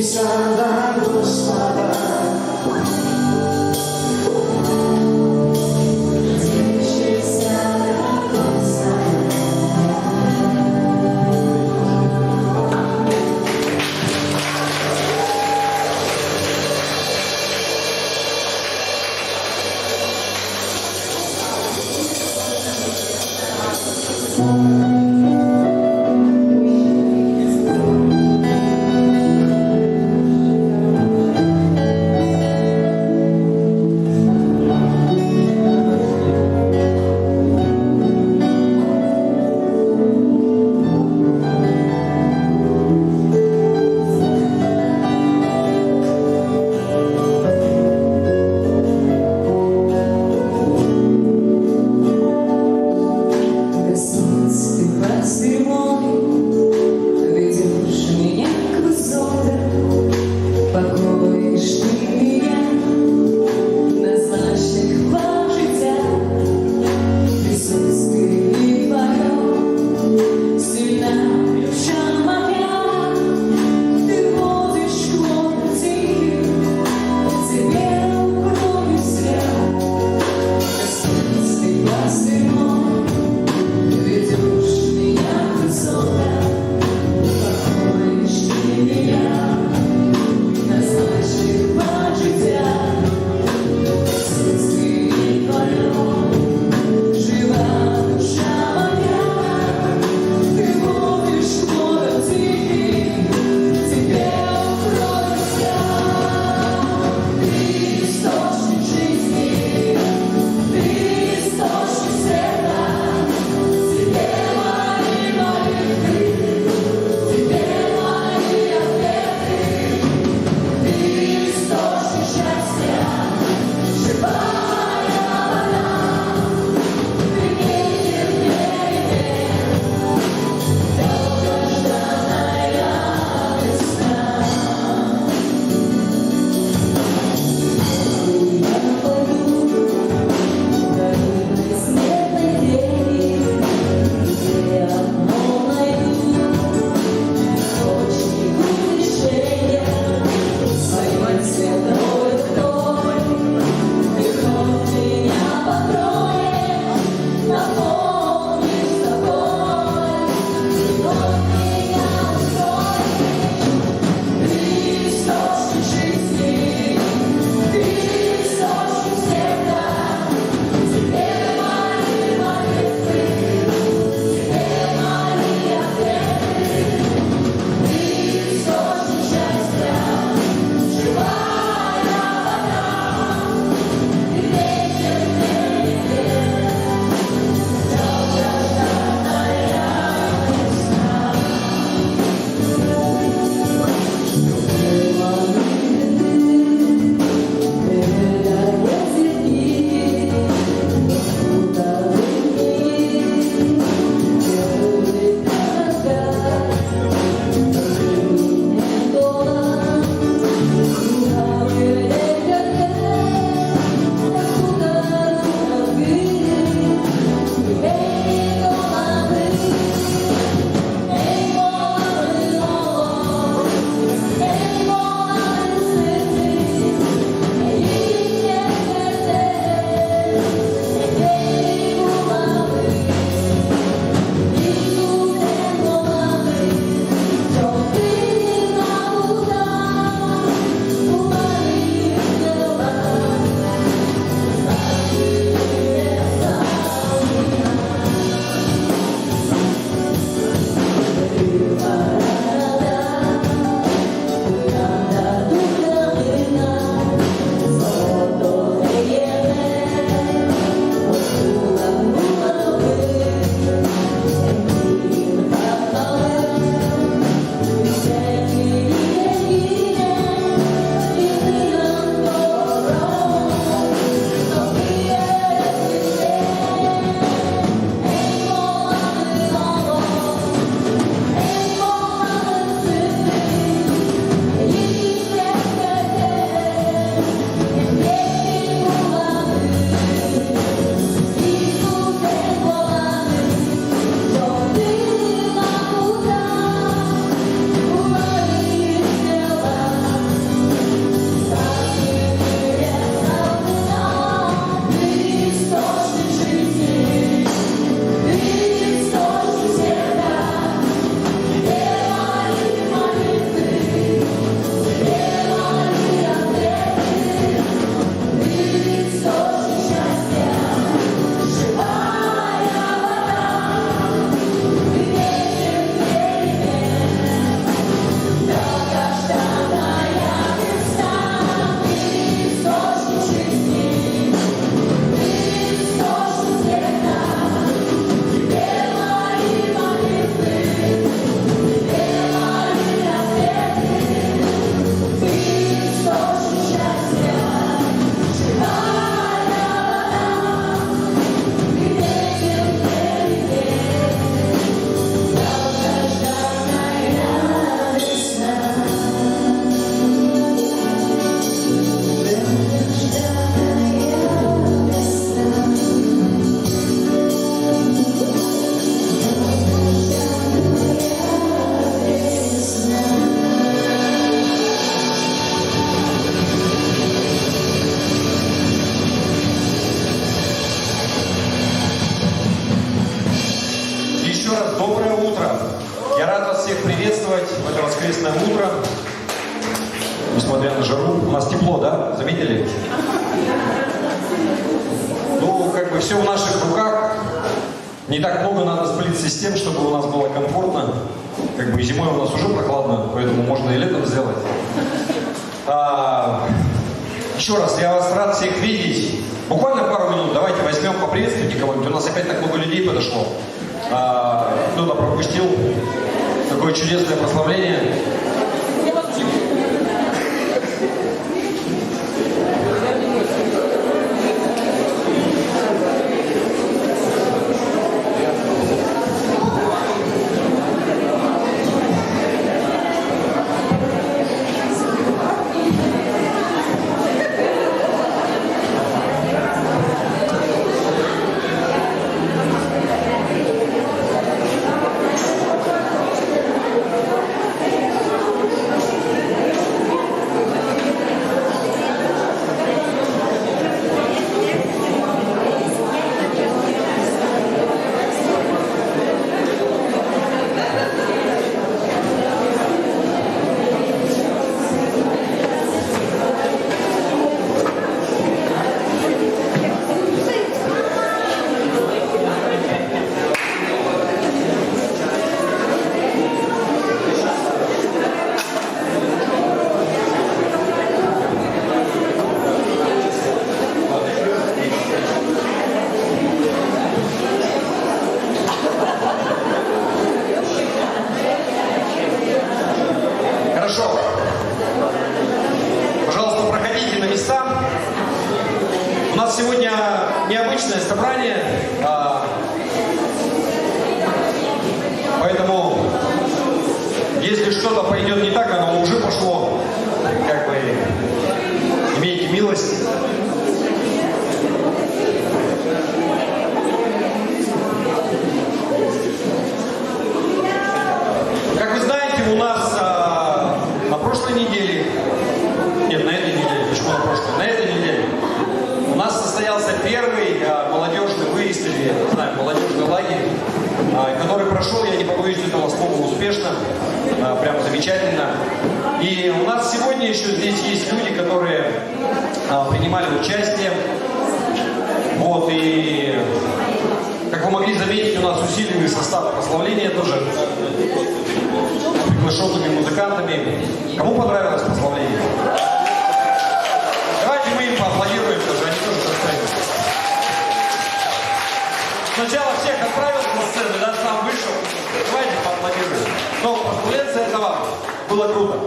Молимся на Господа. Нас несмотря на жару. У нас тепло, да? Заметили? Ну, как бы все в наших руках. Не так много надо сплиться с тем, чтобы у нас было комфортно. Как бы и зимой у нас уже прохладно, поэтому можно и летом сделать. Еще раз, я вас рад всех видеть. Буквально пару минут давайте возьмем, поприветствуйте кого-нибудь. У нас опять так много людей подошло. Кто-то пропустил такое чудесное прославление. Сегодня необычное собрание, поэтому если что-то пойдет не так, оно уже пошло, как бы имейте милость. Как вы знаете, у нас на прошлой неделе, нет, на этой неделе, почему на прошлой, на этой неделе у нас состоялся первый молодежный выезд, или, я не знаю, молодежный лагерь, который прошел, я не побоюсь этого слова, успешно, прям замечательно. И у нас сегодня еще здесь есть люди, которые принимали участие. Вот, и, как вы могли заметить, у нас усиленный состав прославления тоже, с приглашенными музыкантами. Кому понравилось прославление? Давайте мы им поаплодируем тоже, они тоже достойны. Сначала всех отправил на сцену, да, сам вышел. Давайте поаплодируем. Но прославленцы этого было круто.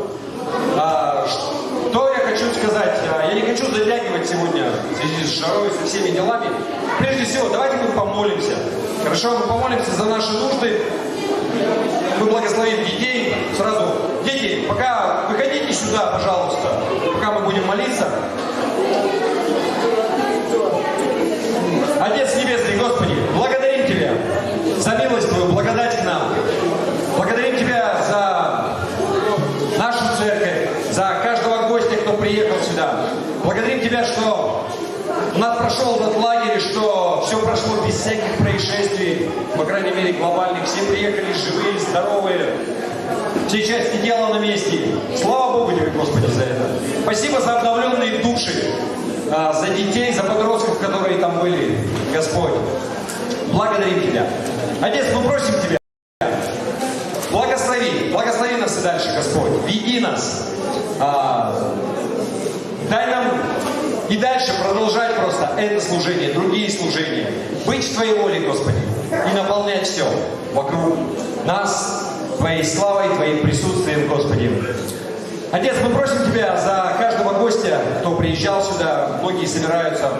Что я хочу сказать? Я не хочу затягивать сегодня в связи с жарой, со всеми делами. Прежде всего, давайте мы помолимся. Хорошо, мы помолимся за наши нужды. Мы благословим детей. Сразу, дети, пока выходите сюда, пожалуйста, пока мы будем молиться. Отец Небесный, Господи, благодарим Тебя за милость Твою, благодать к нам. Благодарим Тебя за нашу церковь, за каждого гостя, кто приехал сюда. Благодарим Тебя, что у нас прошел этот лагерь, что все прошло без всяких происшествий, по крайней мере глобальных. Все приехали живые, здоровые, все части тела на месте. Слава Богу Тебе, Господи, за это. Спасибо за обновленные души, за детей, за подростков, которые там были, Господь. Благодарим Тебя. Отец, мы просим Тебя, благослови нас и дальше, Господь. Веди нас. Дай нам и дальше продолжать просто это служение, другие служения. Быть в Твоей воле, Господи, и наполнять все вокруг нас Твоей славой, Твоим присутствием, Господи. Отец, мы просим Тебя за каждого гостя, кто приезжал сюда. Многие собираются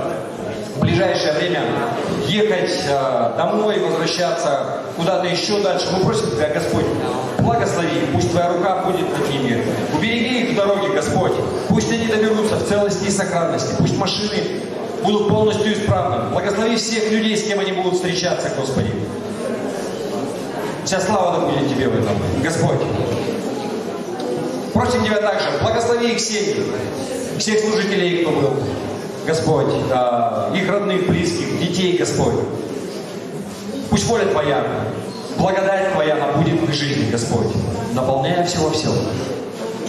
в ближайшее время ехать домой, возвращаться куда-то еще дальше. Мы просим Тебя, Господь, благослови, пусть Твоя рука будет над ними. Убереги их в дороге, Господь. Пусть они доберутся в целости и сохранности. Пусть машины будут полностью исправны. Благослови всех людей, с кем они будут встречаться, Господи. Вся слава да будет Тебе в этом, Господь. Просим Тебя также, благослови их семьи, всех служителей, кто был, Господь, их родных, близких, детей, Господь. Пусть воля Твоя, благодать Твоя, она будет в их жизни, Господь, наполняя все во всем.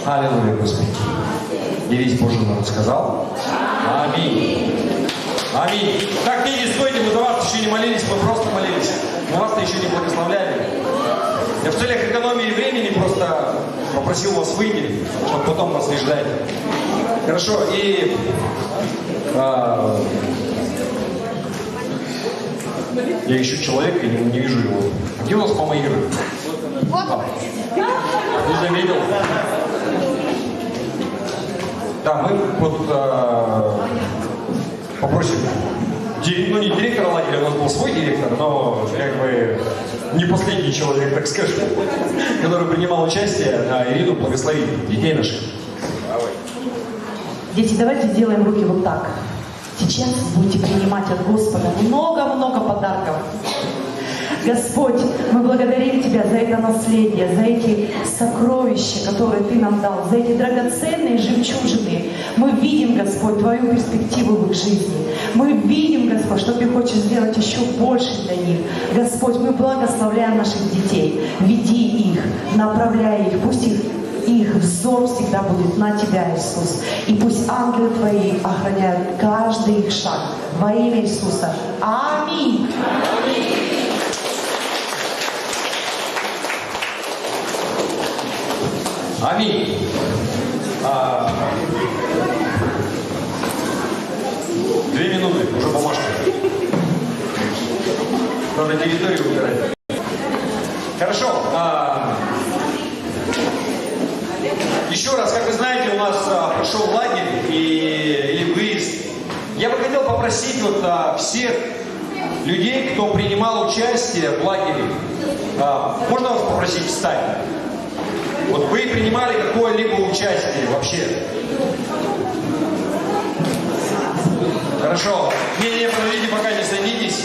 Аллилуйя, Господь. Явись Божий народ сказал. Аминь. Аминь. Так, не стойте, мы за вас еще не молились, мы просто молились. Мы вас-то еще не благословляли. Я в целях экономии времени просто попросил вас выйти, чтобы потом вас не ждать. Хорошо, и... я ищу человека и не вижу его. Где у нас мама Ира? Не заметил. Да, мы вот попросим, ну не директора лагеря, у нас был свой директор, но как бы не последний человек, так скажем, который принимал участие, Ирину благословить детей наших. Дети, давайте сделаем руки вот так. Сейчас будете принимать от Господа много-много подарков. Господь, мы благодарим Тебя за это наследие, за эти сокровища, которые Ты нам дал, за эти драгоценные жемчужины. Мы видим, Господь, Твою перспективу в их жизни. Мы видим, Господь, что Ты хочешь сделать еще больше для них. Господь, мы благословляем наших детей. Веди их, направляй их, пусть их взор всегда будет на Тебя, Иисус. И пусть ангелы Твои охраняют каждый их шаг. Во имя Иисуса. Аминь. Аминь. Две минуты, уже бумажка. Надо территорию выбирать. Хорошо. Еще раз, как вы знаете, у нас прошел лагерь или выезд. Я бы хотел попросить вот всех людей, кто принимал участие в лагере, можно вас попросить встать? Вот вы принимали какое-либо участие вообще? Хорошо. Не, подождите, пока не садитесь.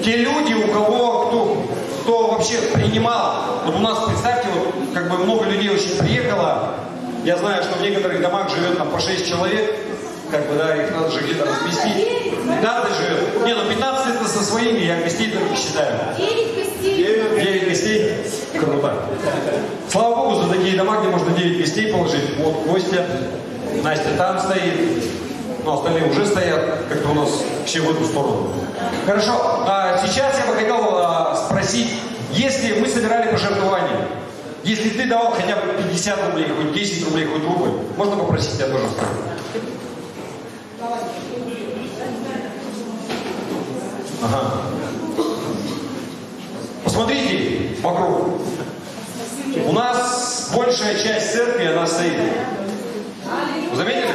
Те люди, у кого, кто вообще принимал, вот у нас, представьте, вот как бы много людей очень приехало. Я знаю, что в некоторых домах живет там по 6 человек, как бы, да, их надо же где-то разместить. 15 живет. Не, ну 15 это со своими, я гостей только считаю. 9 гостей. 9 гостей? Круто. Слава Богу, за такие дома, где можно 9 гостей положить. Вот Костя, Настя там стоит, но остальные уже стоят, как-то у нас все в эту сторону. Хорошо, сейчас я бы хотел спросить, если мы собирали пожертвования, если ты давал хотя бы 50 рублей, хоть 10 рублей, хоть рубль, можно попросить тебя тоже встать? Ага. Посмотрите вокруг. У нас большая часть церкви, она стоит. Вы заметили?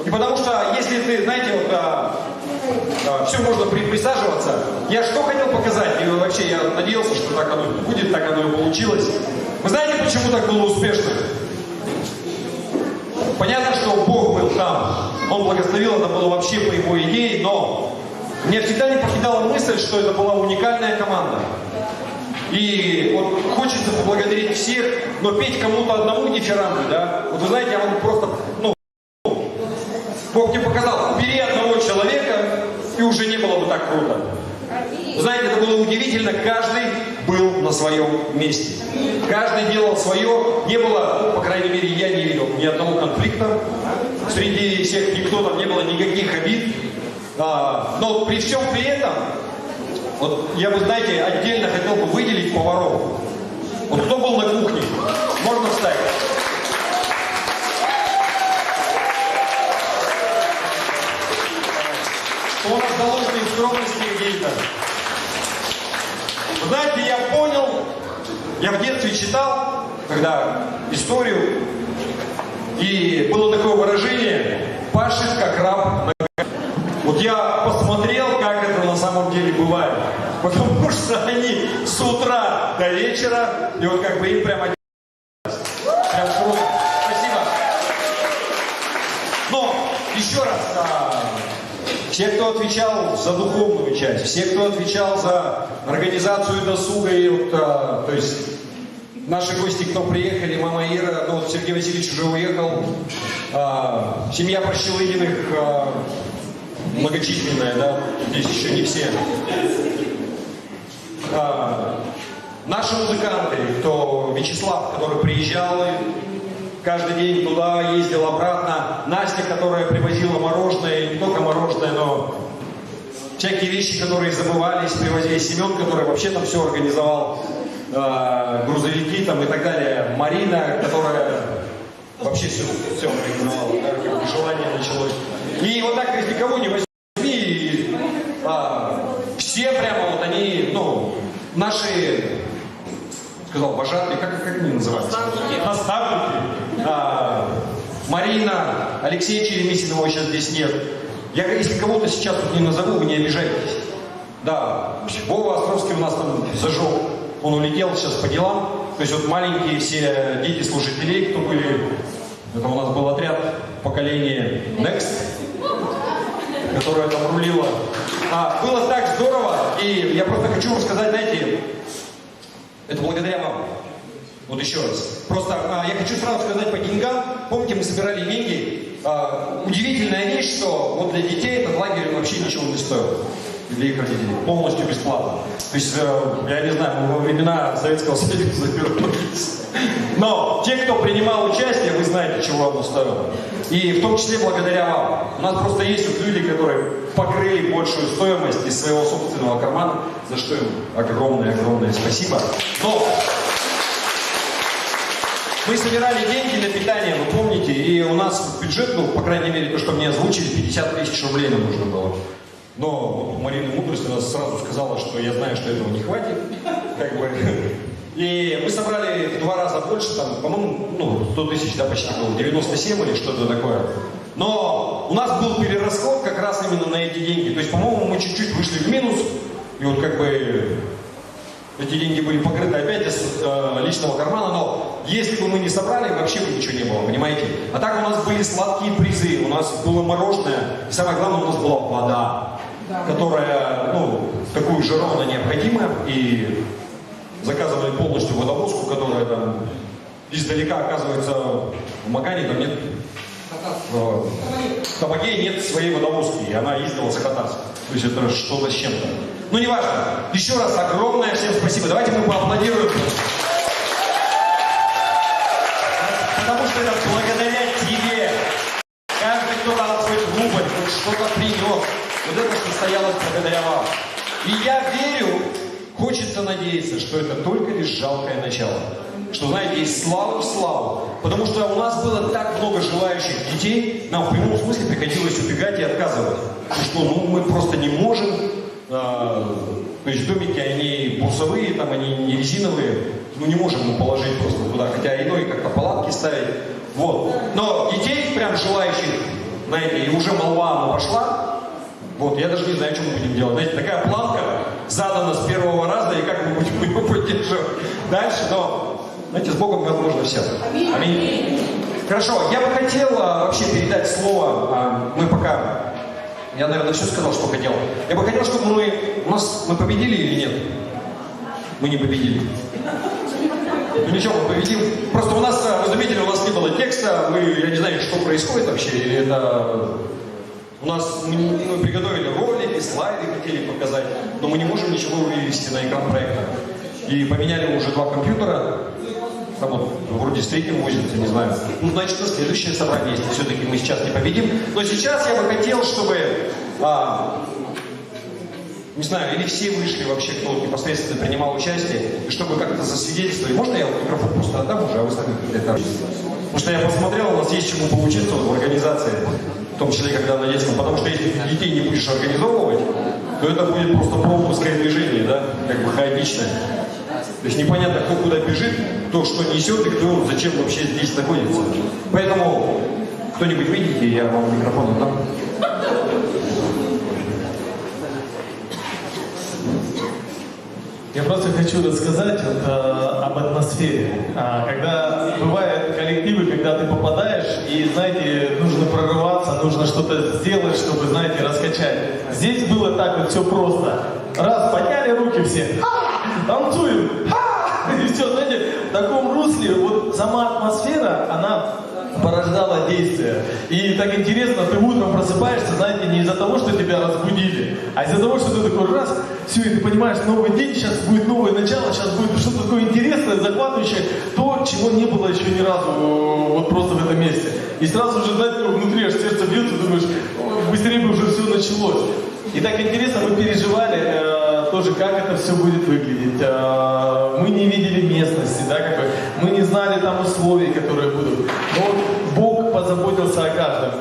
И потому что, если ты, знаете, вот, все можно присаживаться. Я что хотел показать? И вообще я надеялся, что так оно будет, так оно и получилось. Вы знаете, почему так было успешно? Понятно, что Бог был там. Он благословил, это было вообще по его идее, но меня всегда не покидала мысль, что это была уникальная команда. И вот хочется поблагодарить всех, но петь кому-то одному дифирамбы, да? Вот вы знаете, я вам просто, Бог мне показал, убери одного человека, и уже не было бы так круто. Вы знаете, это было удивительно, каждый был на своем месте. Каждый делал свое, не было, по крайней мере, я не видел ни одного конфликта. Среди всех никто там не было никаких обид. Но при всем при этом, вот я бы, знаете, отдельно хотел бы выделить поваров. Вот кто был на кухне? Можно встать? Кто у нас должный в скромности где-то? Вы знаете, я понял, я в детстве читал, когда историю, и было такое выражение «пашет как раб на». Вот я посмотрел, как это на самом деле бывает. Потому что они с утра до вечера, и вот как бы им прямо прям круто. Спасибо. Но еще раз, все, кто отвечал за духовную часть, все, кто отвечал за организацию досуга, и вот, то есть наши гости, кто приехали, мама Ира, ну вот Сергей Васильевич уже уехал, семья Прощелыгиных, многочисленная, да, здесь еще не все. Наши музыканты, кто Вячеслав, который приезжал, каждый день туда ездил, обратно. Настя, которая привозила мороженое, и не только мороженое, но всякие вещи, которые забывались, привозили. Семен, который вообще там все организовал, грузовики там и так далее. Марина, которая вообще все организовала, да, как желание началось. И вот так, если кого не возьми, все прямо вот они, ну, наши, сказал, вожатые, как они называются? Наставники. Марина, Алексей Черемисин, его сейчас здесь нет. Я, если кого-то сейчас тут не назову, вы не обижайтесь. Да, Вова Островский у нас там зажег, он улетел сейчас по делам. То есть вот маленькие все дети служителей, кто были, это у нас был отряд поколения Next, которая там рулила. Было так здорово, и я просто хочу рассказать, знаете, это благодаря вам. Вот еще раз. Просто я хочу сразу сказать по деньгам. Помните, мы собирали деньги. Удивительная вещь, что вот для детей этот лагерь вообще ничего не стоил. Для их родителей. Полностью бесплатно. То есть, я не знаю, во времена Советского Союза вернулись. Но те, кто принимал участие, вы знаете, чего оно стоило. И в том числе благодаря вам. У нас просто есть вот люди, которые покрыли большую стоимость из своего собственного кармана, за что им огромное-огромное спасибо. Но мы собирали деньги на питание, вы помните, и у нас бюджет, ну, по крайней мере, то, что мне озвучили, 50 тысяч рублей нам нужно было. Но Марина Мудрость у нас сразу сказала, что я знаю, что этого не хватит, как бы. И мы собрали в 2 раза больше, там, по-моему, ну, 100 тысяч, да, почти было, 97 или что-то такое. Но у нас был перерасход как раз именно на эти деньги. То есть, по-моему, мы чуть-чуть вышли в минус, и вот как бы эти деньги были покрыты опять из личного кармана, но если бы мы не собрали, вообще бы ничего не было, понимаете? А так у нас были сладкие призы, у нас было мороженое, и самое главное, у нас была вода, которая, ну, такую же ровно необходима, и заказывали полностью водовозку, которая там издалека, оказывается, в Макане там нет, в Табаге нет своей водовозки, и она ездила с Хатас. То есть это что-то с чем-то. Ну, не важно. Еще раз огромное всем спасибо. Давайте мы поаплодируем. Потому что это благодаря тебе. Каждый, кто дал хоть рубль, хоть что-то принес. Вот это состоялось благодаря вам. И я верю, хочется надеяться, что это только лишь жалкое начало. Что, знаете, есть слава в славу. Потому что у нас было так много желающих детей, нам в прямом смысле приходилось убегать и отказывать. Что, ну, мы просто не можем. То есть домики, они брусовые, там они не резиновые. Мы не можем им положить просто туда. Хотя иной как-то палатки ставить. Вот. Но детей прям желающих, знаете, и уже молва она пошла. Вот, я даже не знаю, что мы будем делать. Знаете, такая планка задана с первого раза, и как мы будем ее поддерживать дальше, но, знаете, с Богом возможно все. Аминь. Хорошо, я бы хотел вообще передать слово, мы пока, я, наверное, все сказал, что хотел. Я бы хотел, чтобы мы победили или нет? Мы не победили. Ну ничего, мы победим. Просто у нас, вы заметили, у нас не было текста, я не знаю, что происходит вообще, или это... У нас мы приготовили ролики, слайды хотели показать, но мы не можем ничего вывести на экран проекта. И поменяли уже 2 компьютера, там вот вроде с 3-м возится, не знаю. Ну, значит, на следующее собрание, если все-таки мы сейчас не победим. Но сейчас я бы хотел, чтобы, не знаю, или все вышли вообще, кто непосредственно принимал участие, и чтобы как-то засвидетельствовали. Можно я микрофон просто отдам уже, а вы сами это. Потому что я посмотрел, у нас есть чему поучиться в организации. В том числе, когда на детском, потому что если ты детей не будешь организовывать, то это будет просто пропускное движение, да, как бы хаотичное. То есть непонятно, кто куда бежит, кто что несет и кто зачем вообще здесь находится. Поэтому кто-нибудь видите, я вам микрофон отдам. Я просто хочу рассказать об атмосфере. Когда бывают коллективы, когда ты попадаешь, и, знаете, нужно прорываться, нужно что-то сделать, чтобы, знаете, раскачать. Здесь было так вот все просто. Раз, подняли руки все, танцуем, и все, знаете, в таком русле, вот сама атмосфера, она порождала действие. И так интересно, ты утром просыпаешься, знаете, не из-за того, что тебя разбудили, а из-за того, что ты такой раз, все, и ты понимаешь, новый день, сейчас будет новое начало, сейчас будет что-то такое интересное, захватывающее, то, чего не было еще ни разу вот просто в этом месте. И сразу же, знаете, внутри аж сердце бьется, думаешь, быстрее бы уже все началось. И так интересно, мы переживали тоже, как это все будет выглядеть. Мы не видели местности, да, как бы, мы не знали там условий, которые будут. Но вот Бог позаботился о каждом.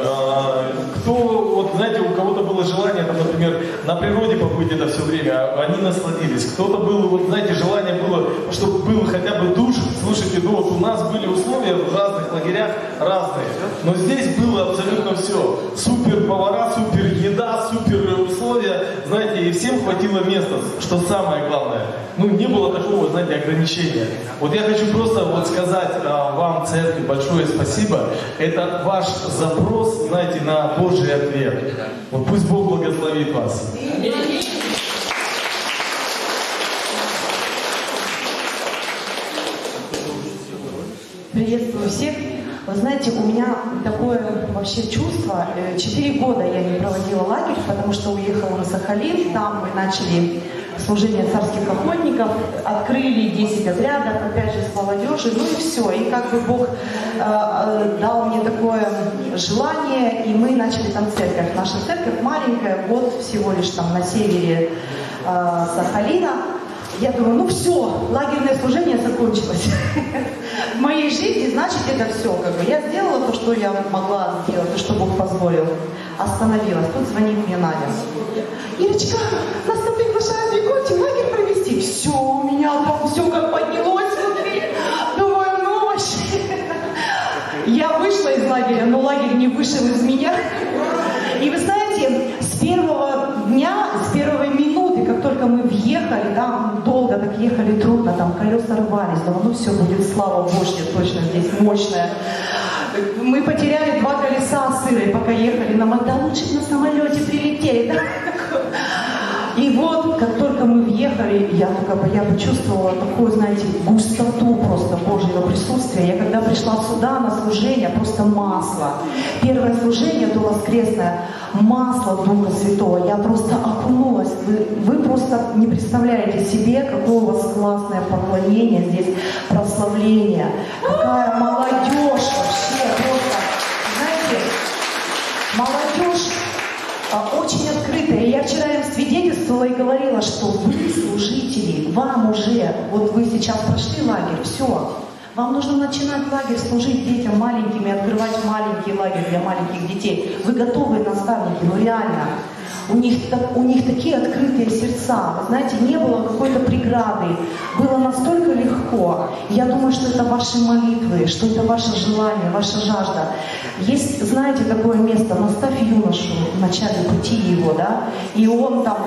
Кто, вот знаете, у кого-то было желание, там, например, на природе побыть это все время, они насладились. Кто-то было, вот знаете, желание было, чтобы был хотя бы душ. Слушайте, ну вот у нас были условия в разных лагерях разные, но здесь было абсолютно все. Супер повара, супер еда, супер условия, знаете, и всем хватило места, что самое главное. Ну, не было такого, знаете, ограничения. Вот я хочу просто вот сказать вам, церкви, большое спасибо. Это ваш запрос, знаете, на Божий ответ. Вот пусть Бог благословит вас. Приветствую всех. Вы знаете, у меня такое вообще чувство. 4 года я не проводила лагерь, потому что уехала на Сахалин. Там мы начали служение царских охотников, открыли 10 отрядов, опять же с молодежью, ну и все. И как бы Бог дал мне такое желание, и мы начали там церковь. Наша церковь маленькая, год всего лишь там на севере Сахалина. Я думаю, ну все, лагерное служение закончилось. В моей жизни, значит, это все. Как бы. Я сделала то, что я могла сделать, то, что Бог позволил. Остановилась. Тут звонит мне Надя. Ирочка, нас там приглашают в Якутию лагерь провести. Все, у меня там все как поднялось внутри. Думаю, ну вообще. Я вышла из лагеря, но лагерь не вышел из меня. И вы знаете, с первого дня, с первой минуты, как только мы въехали, да, долго так ехали, трудно, там колеса рвались, думаю, ну все, будет слава Божья, точно здесь мощная. Мы потеряли 2 колеса сырые, пока ехали, нам это лучше на самолете прилетели, да? И вот, как только мы въехали, я почувствовала такую, знаете, густоту просто Божьего присутствия. Я когда пришла сюда на служение, просто масло. Первое служение, то воскресное, масло Духа Святого. Я просто окунулась. Вы просто не представляете себе, какое у вас классное поклонение здесь, прославление. Какая молодежь вообще просто. Знаете, молодежь очень открытая. Я вчера им свидетельствовала и говорила, что вы служители, вам уже, вот вы сейчас прошли лагерь, все. Вам нужно начинать лагерь, служить детям маленькими, открывать маленький лагерь для маленьких детей. Вы готовые наставники, ну реально. У них такие открытые сердца. Вы знаете, не было какой-то преграды. Было настолько легко. Я думаю, что это ваши молитвы, что это ваше желание, ваша жажда. Есть, знаете, такое место, наставь юношу в начале пути его, да, и он там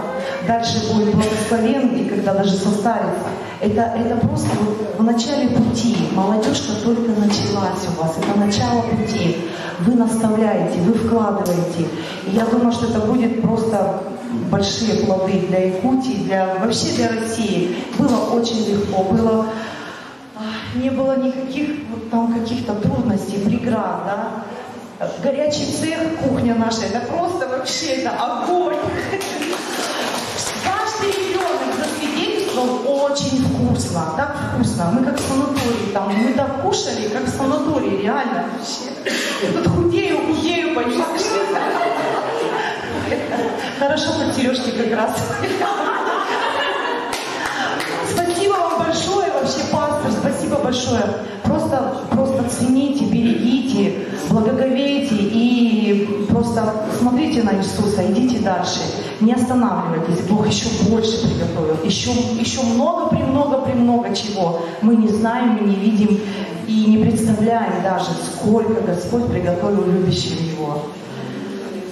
дальше будет благословен, и когда даже состарится. Это просто вот в начале пути. Молодежка только началась у вас. Это начало пути. Вы наставляете, вы вкладываете. И я думаю, что это будет просто большие плоды для Якутии, вообще для России. Было очень легко, не было никаких вот там каких-то трудностей, преград, да. Горячий цех, кухня наша, это просто вообще это огонь. Каждый ребенок засвидетельствовал очень вкусно, так вкусно. Мы как в санатории, там, мы так кушали, как в санатории, реально вообще. Тут худею, понимаешь? Хорошо под сережки как раз. Спасибо вам большое, вообще, пастор, спасибо большое. Просто цените, берегите, благоговейте и просто смотрите на Иисуса, идите дальше. Не останавливайтесь, Бог еще больше приготовил. Еще много чего мы не знаем, мы не видим и не представляем даже, сколько Господь приготовил любящим Его.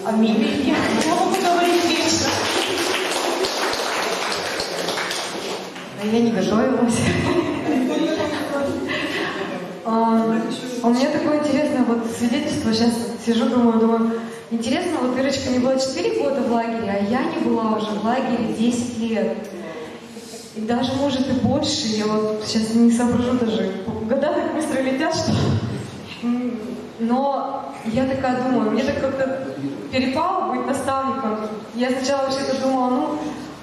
Аминь. Я могу говорить вечно. А я не готовилась. У меня такое интересное вот свидетельство. Сейчас сижу, думаю, интересно, вот Ирочка не была 4 года в лагере, а я не была уже в лагере 10 лет. И даже, может, и больше. Я вот сейчас не соображу даже. Года так быстро летят, что... Но я такая думаю, мне так как-то перепало быть наставником. Я сначала вообще-то думала,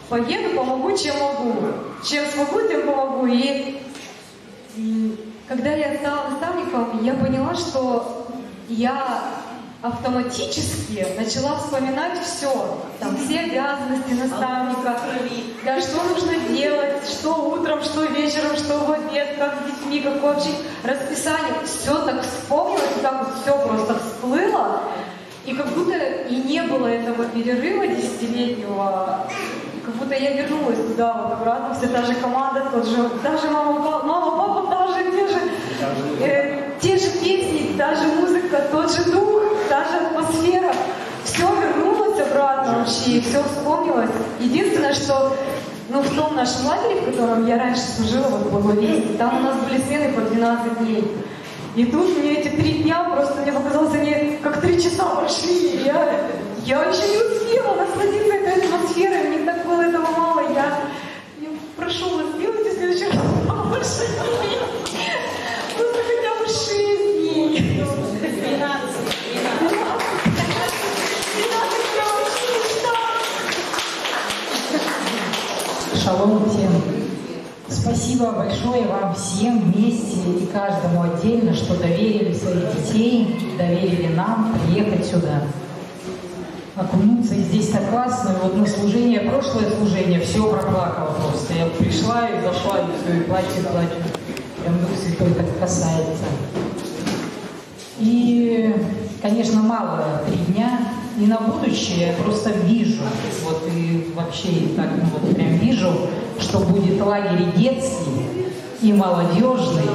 поеду, помогу, чем могу. Чем смогу, тем помогу. И когда я стала наставником, я поняла, что я автоматически начала вспоминать все. Там все обязанности наставника, да, что нужно делать, что утром, что вечером, что в обед, как с детьми, как вообще расписание. Все так вспомнилось, и так вот все просто всплыло. И как будто и не было этого перерыва 10-летнего, как будто я вернулась туда, вот обратно, вся та же команда, тот же, даже мама, папа, даже те же песни, та же музыка, тот же дух, та же атмосфера. Все вернулось обратно вообще, и все вспомнилось. Единственное, что в том нашем лагере, в котором я раньше служила, вот в Благовестии, там у нас были смены по 12 дней. И тут мне эти 3 дня просто, мне показалось, они как 3 часа прошли. Я еще не успела насладиться этой атмосферой, мне так было этого мало. Я прошу вас, сделайте в следующий раз побольше дней. Просто хотя бы 6 дней. 12 Шалом всем. Спасибо большое вам всем вместе и каждому отдельно, что доверили своих детей, доверили нам приехать сюда, окунуться. И здесь так классно. И вот на служение, прошлое служение, все проплакала просто. Я пришла и зашла, и все, и плачу. Прям Дух Святой так касается. И, конечно, мало 3 дня. И на будущее я просто вижу, вот и вообще так, вот прям вижу, что будет лагерь и детский, и молодежный,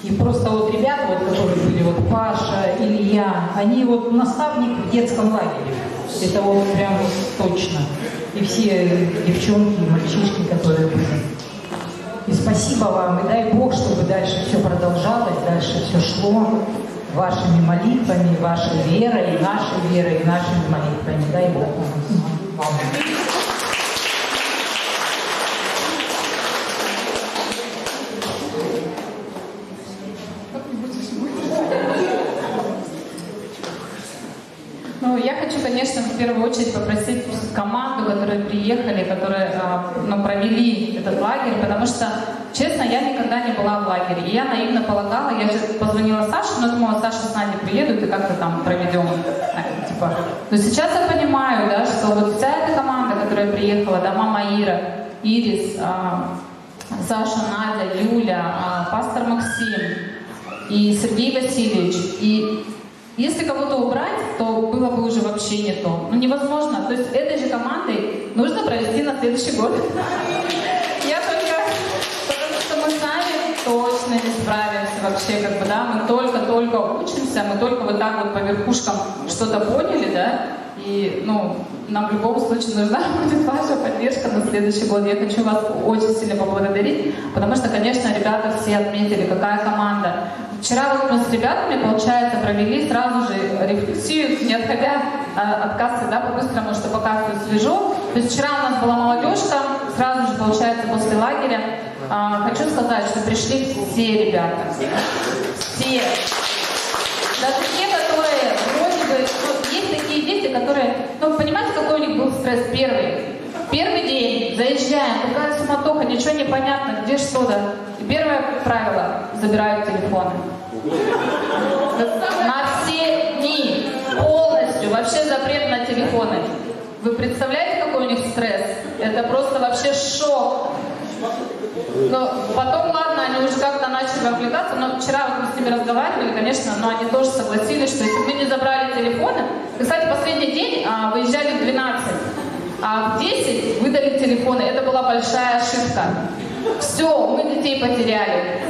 и просто вот ребята, вот, которые были, вот Паша, Илья, они вот наставник в детском лагере, это вот прям точно, и все девчонки и мальчишки, которые были. И спасибо вам, и дай Бог, чтобы дальше все продолжалось, дальше все шло. Вашими молитвами, вашей верой, и нашими молитвами. Дай Бог вам. Я хочу, конечно, в первую очередь попросить команду, которые приехали, которые провели этот лагерь, потому что, честно, я никогда не была в лагере. И я наивно полагала, я же позвонила Саше, но думала, Саша с Надей приедут и как-то там проведем. Но сейчас я понимаю, да, что вот вся эта команда, которая приехала, да, мама Ира, Ирис, Саша, Надя, Юля, пастор Максим и Сергей Васильевич. И если кого-то убрать, то было бы уже вообще не то. Невозможно. То есть этой же командой нужно провести на следующий год. Я только... Потому что мы сами точно не справимся вообще, да, мы только учимся, мы только вот так вот по верхушкам что-то поняли, да, и, нам в любом случае нужна будет ваша поддержка на следующий год. Я хочу вас очень сильно поблагодарить, потому что, конечно, ребята все отметили, какая команда. Вчера вот мы с ребятами, получается, провели сразу же рефлексию, не отходя от кассы, да, по-быстрому, что по кассе свежо. То есть вчера у нас была молодежка, сразу же, получается, после лагеря. Хочу сказать, что пришли все ребята. Все. Даже те, которые вроде бы... есть такие дети, которые... понимаете, какой у них был стресс Первый день, заезжаем, такая суматоха, ничего не понятно, где что-то. И первое правило – забирают телефоны. На все дни, полностью, вообще запрет на телефоны. Вы представляете, какой у них стресс? Это просто вообще шок. Но потом, ладно, они уже как-то начали вовлекаться, но вчера вот мы с ними разговаривали, конечно, но они тоже согласились, что если бы мы не забрали телефоны... Кстати, последний день выезжали в 12, а в 10 выдали телефоны. Это была большая ошибка. Все, мы детей потеряли.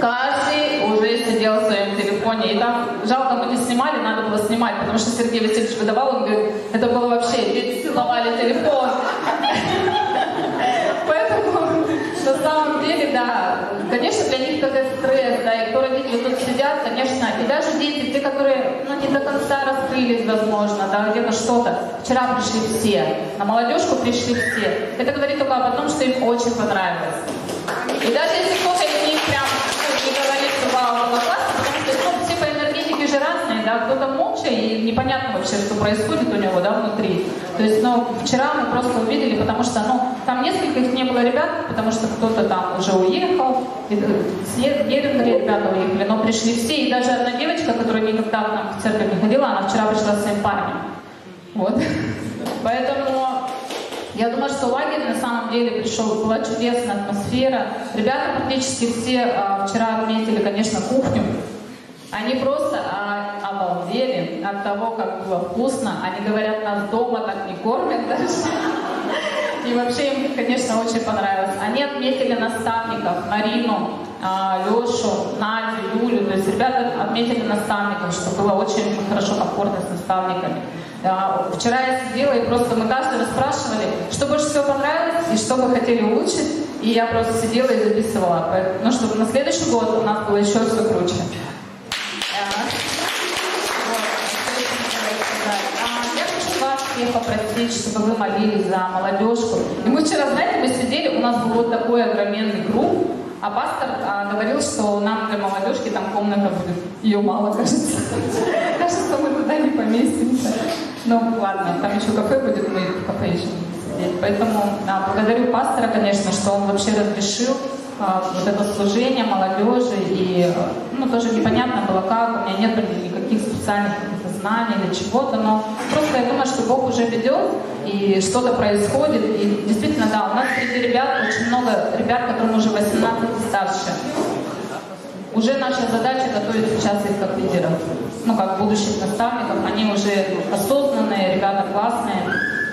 Каждый уже сидел в своем телефоне. И там, жалко, мы не снимали, надо было снимать, потому что Сергей Васильевич выдавал, он говорит, это было вообще, дети целовали телефон. Поэтому, на самом деле, да, конечно, для них это стресс, да, и кто родители тут сидят, конечно, и даже дети, те, которые, не до конца раскрылись, возможно, да, где-то что-то. Вчера пришли все, на молодежку пришли все. Это говорит только об том, что им очень понравилось. И даже если кто-то из них прям не говорит, что вау, было классно, потому что все по энергетике же разные, да, кто-то молча, и непонятно вообще, что происходит у него, да, внутри. То есть, вчера мы просто увидели, потому что, там несколько их не было ребят, потому что кто-то там уже уехал, некоторые ребята уехали, но пришли все, и даже одна девочка, которая никогда к нам в церковь не ходила, она вчера пришла со своим парнем. Вот. Поэтому я думаю, что лагерь на самом деле была чудесная атмосфера. Ребята практически все вчера отметили, конечно, кухню. Они просто обалдели от того, как было вкусно. Они говорят, нас дома так не кормят даже. И вообще им, конечно, очень понравилось. Они отметили наставников, Марину, Лешу, Надю, Юлю. То есть ребята отметили наставников, что было очень хорошо, комфортно с наставниками. Вчера я сидела, и просто мы каждого спрашивали, что больше всего понравилось и что вы хотели улучшить. И я просто сидела и записывала. Чтобы на следующий год у нас было еще все круче. Я хочу вас всех попросить, чтобы вы молились за молодежку. И мы вчера, знаете, мы сидели, у нас был вот такой огроменный круг, а пастор говорил, что нам для молодежки там комната будет. Ее мало, кажется. Кажется, мы туда не поместимся. Ладно, там еще кафе будет, мы в кафе еще будем сидеть. Поэтому благодарю пастора, конечно, что он вообще разрешил вот это служение молодежи. И тоже непонятно было как, у меня нет никаких специальных знаний или чего-то, но просто я думаю, что Бог уже ведет, и что-то происходит. И действительно, да, у нас среди ребят очень много ребят, которым уже 18 и старше. Уже наша задача готовить сейчас их как лидеров, как будущих наставников. Они уже осознанные, ребята классные.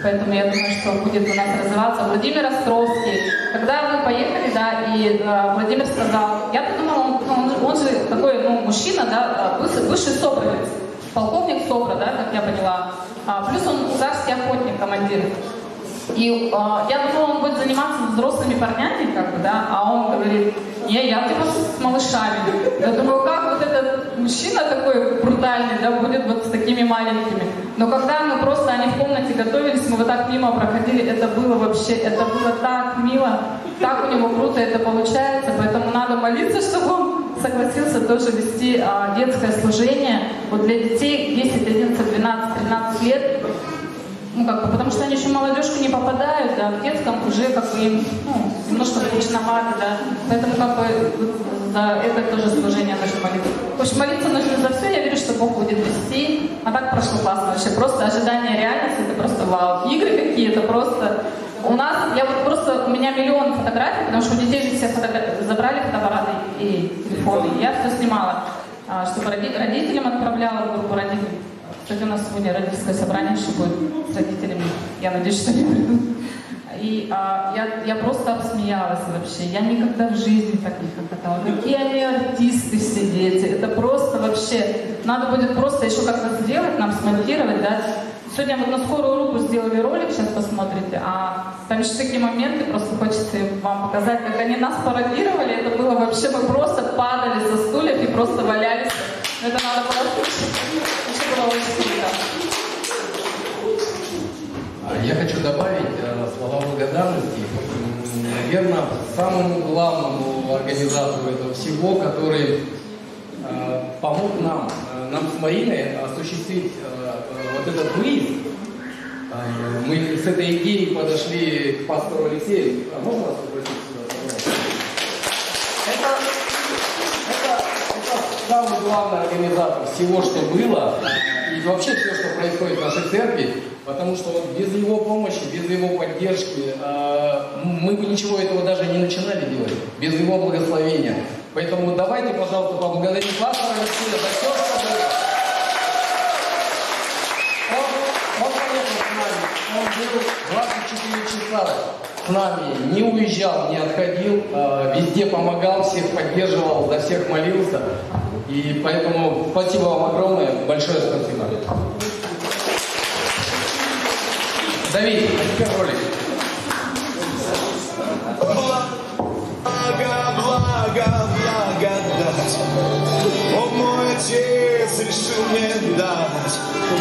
Поэтому я думаю, что будет у нас развиваться. Владимир Островский. Когда мы поехали, да, и Владимир сказал, я подумала, он же такой, мужчина, да, высший сопровец, полковник СОПРа, да, как я поняла. Плюс он ударский охотник, командир. И я думала, он будет заниматься взрослыми парнями, да, а он говорит, я типа с малышами. Я думаю, как вот этот мужчина такой брутальный, да, будет вот с такими маленькими. Но когда они в комнате готовились, мы вот так мимо проходили, это было так мило, так у него круто это получается, поэтому надо молиться, чтобы он согласился тоже вести детское служение вот для детей 10, 11, 12, 13 лет. Потому что они еще в молодежку не попадают, да, в детском уже им немножко скучновато, да. Поэтому за это тоже служение нужно молиться. В общем, молиться нужно за все, я верю, что Бог будет вести. А так прошло классно вообще. Просто ожидание реальности, это просто вау. Игры какие-то просто. У меня миллион фотографий, потому что у детей же все забрали фотоаппараты и телефоны. Я все снимала, чтобы родителям отправляла, группу родителей. Кстати, у нас сегодня родительское собрание еще будет с родителями. Я надеюсь, что они придут. И я просто обсмеялась вообще. Я никогда в жизни так не хохотала. Какие они артисты все дети. Это просто вообще... Надо будет просто еще как-то сделать, нам смонтировать, да. Сегодня на скорую руку сделали ролик, сейчас посмотрите. Там еще такие моменты, просто хочется вам показать, как они нас пародировали. Это было вообще, мы просто падали со стульев и просто валялись. Это надо было слушать. Это было очень круто. Я хочу добавить слова благодарности, наверное, самому главному организатору этого всего, который помог нам с Мариной осуществить вот этот выезд. Мы с этой идеей подошли к пастору Алексею. Можно вас попросить сюда? Это самый главный организатор всего, что было, и вообще все, что происходит в нашей церкви, потому что без его помощи, без его поддержки мы бы ничего этого даже не начинали делать, без его благословения. Поэтому давайте, пожалуйста, поблагодарим пастора Алексея за все, что было. Он поехал с нами, он был 24 часа с нами, не уезжал, не отходил, везде помогал, всех поддерживал, за всех молился. И поэтому спасибо вам огромное, большое спасибо. Давид, а теперь ролик. Благодать, о, мой Отец решил мне дать.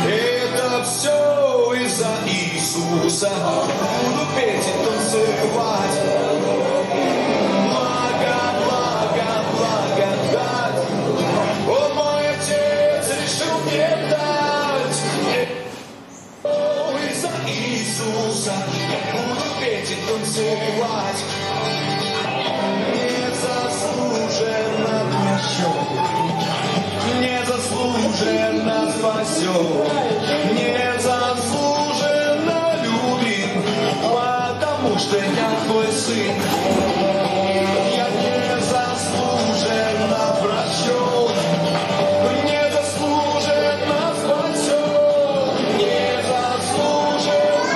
Это все из-за Иисуса. Буду петь и танцевать. Благодать, о, мой Отец решил мне танцевать. Незаслуженно прощен, незаслуженно спасен, незаслуженно любим, потому что я твой сын. Я незаслуженно прощен, незаслуженно спасен, незаслуженно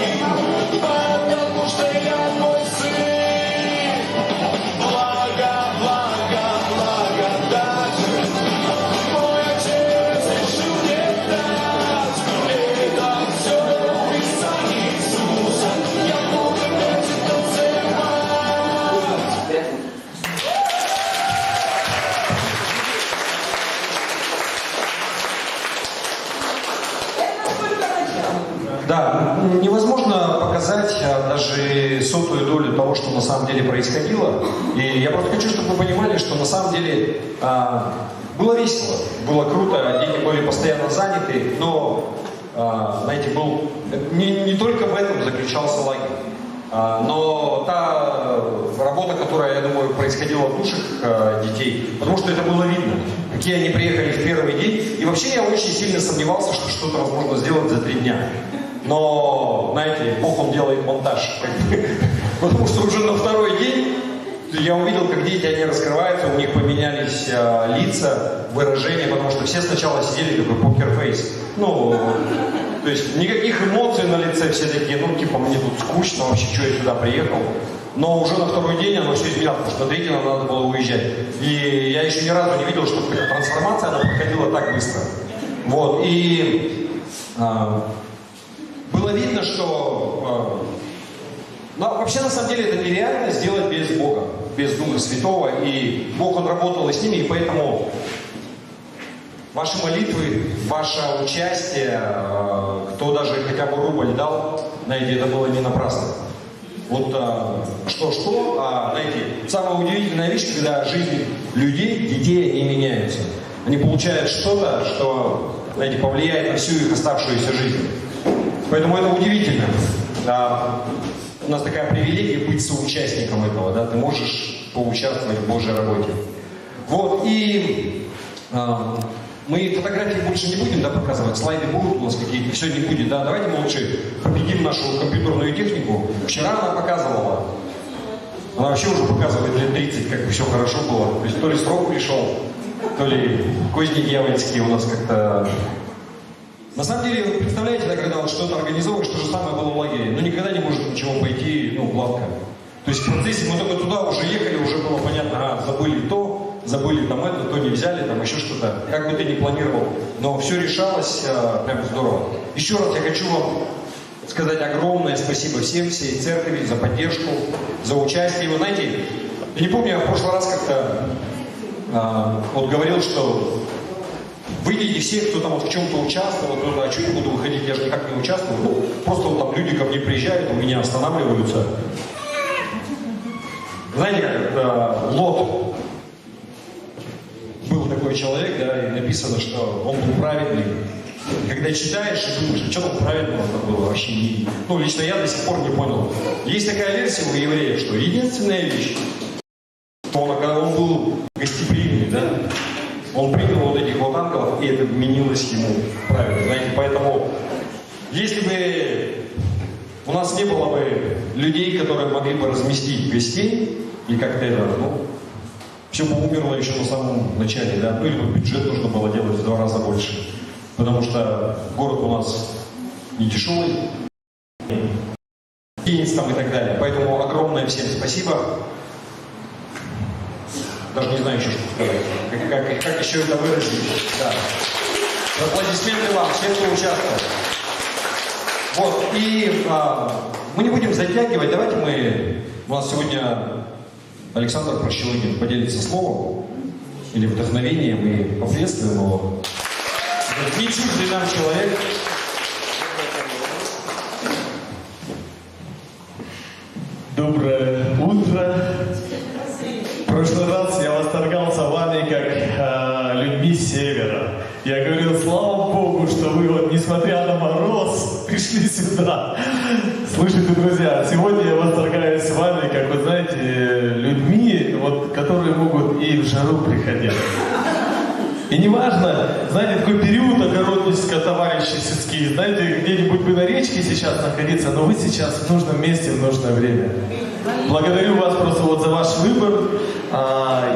любим, потому что я твой сын. Благо, благо, благодать, мой Отец решил мне дать. Это все Писание Иисуса, я буду вместе танцевать. Да, невозможно показать даже сотую долю того, что на самом деле происходило. И я просто хочу, чтобы вы понимали, что на самом деле было весело, было круто, дети были постоянно заняты, но, знаете, был не только в этом заключался лагерь, но та работа, которая, я думаю, происходила в душах детей, потому что это было видно, какие они приехали в первый день. И вообще я очень сильно сомневался, что что-то возможно сделать за 3 дня. Но, знаете, Бог, Он делает монтаж. Потому что уже на второй день я увидел, как дети, они раскрываются, у них поменялись лица, выражения, потому что все сначала сидели такой покерфейс. Ну, то есть никаких эмоций на лице, все такие, ну, типа, мне тут скучно, вообще, что я сюда приехал. Но уже на второй день оно все изменилось, потому что на третий нам надо было уезжать. И я еще ни разу не видел, что трансформация, она проходила так быстро. Вот, и было видно, что вообще, на самом деле, это нереально сделать без Бога, без Духа Святого. И Бог, Он работал и с ними, и поэтому ваши молитвы, ваше участие, кто даже хотя бы рубль дал, знаете, это было не напрасно. Вот что-что, знаете, самая удивительная вещь, когда жизнь людей, детей, они меняются. Они получают что-то, что, знаете, повлияет на всю их оставшуюся жизнь. Поэтому это удивительно. У нас такая привилегия быть соучастником этого, да, ты можешь поучаствовать в Божьей работе. Вот, и мы фотографии больше не будем, да, показывать, слайды будут у нас какие-то, все не будет, да, давайте мы лучше победим нашу компьютерную технику. Вчера она показывала, она вообще уже показывает лет 30, как бы все хорошо было, то есть то ли срок пришел, то ли козни дьявольские у нас как-то... На самом деле, вы представляете, да, когда вот что-то организовываешь, то же самое было в лагере, но никогда не может ничего пойти, ну, гладко. То есть в процессе мы только туда уже ехали, уже было понятно, забыли то, забыли там это, то не взяли, там еще что-то, как бы ты ни планировал, но все решалось прям здорово. Еще раз я хочу вам сказать огромное спасибо всем, всей церкви за поддержку, за участие. Вы знаете, я не помню, я в прошлый раз как-то вот говорил, что выйдите все, кто там вот в чем-то участвовал, кто-то, а что я буду выходить, я же никак не участвовал. Ну, просто вот там люди ко мне приезжают, у меня останавливаются. Знаете, как это, Лот, был такой человек, да, и написано, что он был праведный. Когда читаешь и думаешь, а что там праведного было вообще не... Ну, лично я до сих пор не понял. Есть такая версия у евреев, что единственная вещь, что он был гостеприимный, да, он принял вот этих вот ангелов, и это вменилось ему правильно, знаете, поэтому, если бы у нас не было бы людей, которые могли бы разместить гостей, и как-то это, ну, все бы умерло еще на самом начале, да, ну, или бы бюджет нужно было делать в 2 раза больше, потому что город у нас не дешевый, там и так далее, поэтому огромное всем спасибо. Даже не знаю еще, что сказать. Как еще это выразить? Да. Аплодисменты вам, всем, кто участвовал. Вот, и мы не будем затягивать. Давайте у нас сегодня Александр Прощелыгин поделится словом или вдохновением, и поприветствуем его. Не чуждый нам человек. Доброе утро. В прошлый раз я восторгался вами как людьми севера. атмосфера. Я говорил, слава Богу, что вы вот, несмотря на мороз, пришли сюда. Слушайте, друзья, сегодня я восторгаюсь с вами, как вы знаете, людьми, вот, которые могут и в жару приходить. И неважно, знаете, такой период огородническо-товарищеский, знаете, где-нибудь вы на речке сейчас находиться, но вы сейчас в нужном месте, в нужное время. Благодарю вас просто вот за ваш выбор.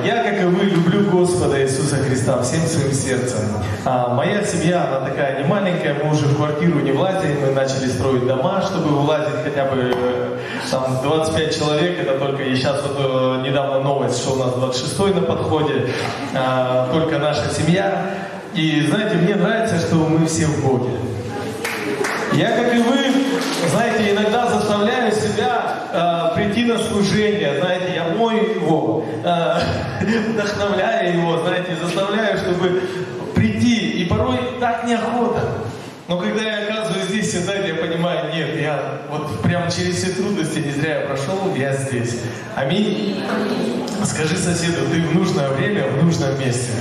Я, как и вы, люблю Господа Иисуса Христа всем своим сердцем. Моя семья, она такая не маленькая, мы уже в квартиру не влазим, мы начали строить дома, чтобы влазить хотя бы там 25 человек, это только и сейчас вот недавно новость, что у нас 26-й на подходе, только наша семья. И знаете, мне нравится, что мы все в Боге. Я, как и вы, знаете, иногда заставляю себя прийти на служение, знаете, я мою его, вдохновляю его, знаете, заставляю, чтобы прийти, и порой так неохота. Но когда я оказываюсь здесь, знаете, я понимаю, нет, я вот прямо через все трудности не зря я прошел, я здесь. Аминь. Скажи соседу, ты в нужное время, в нужном месте.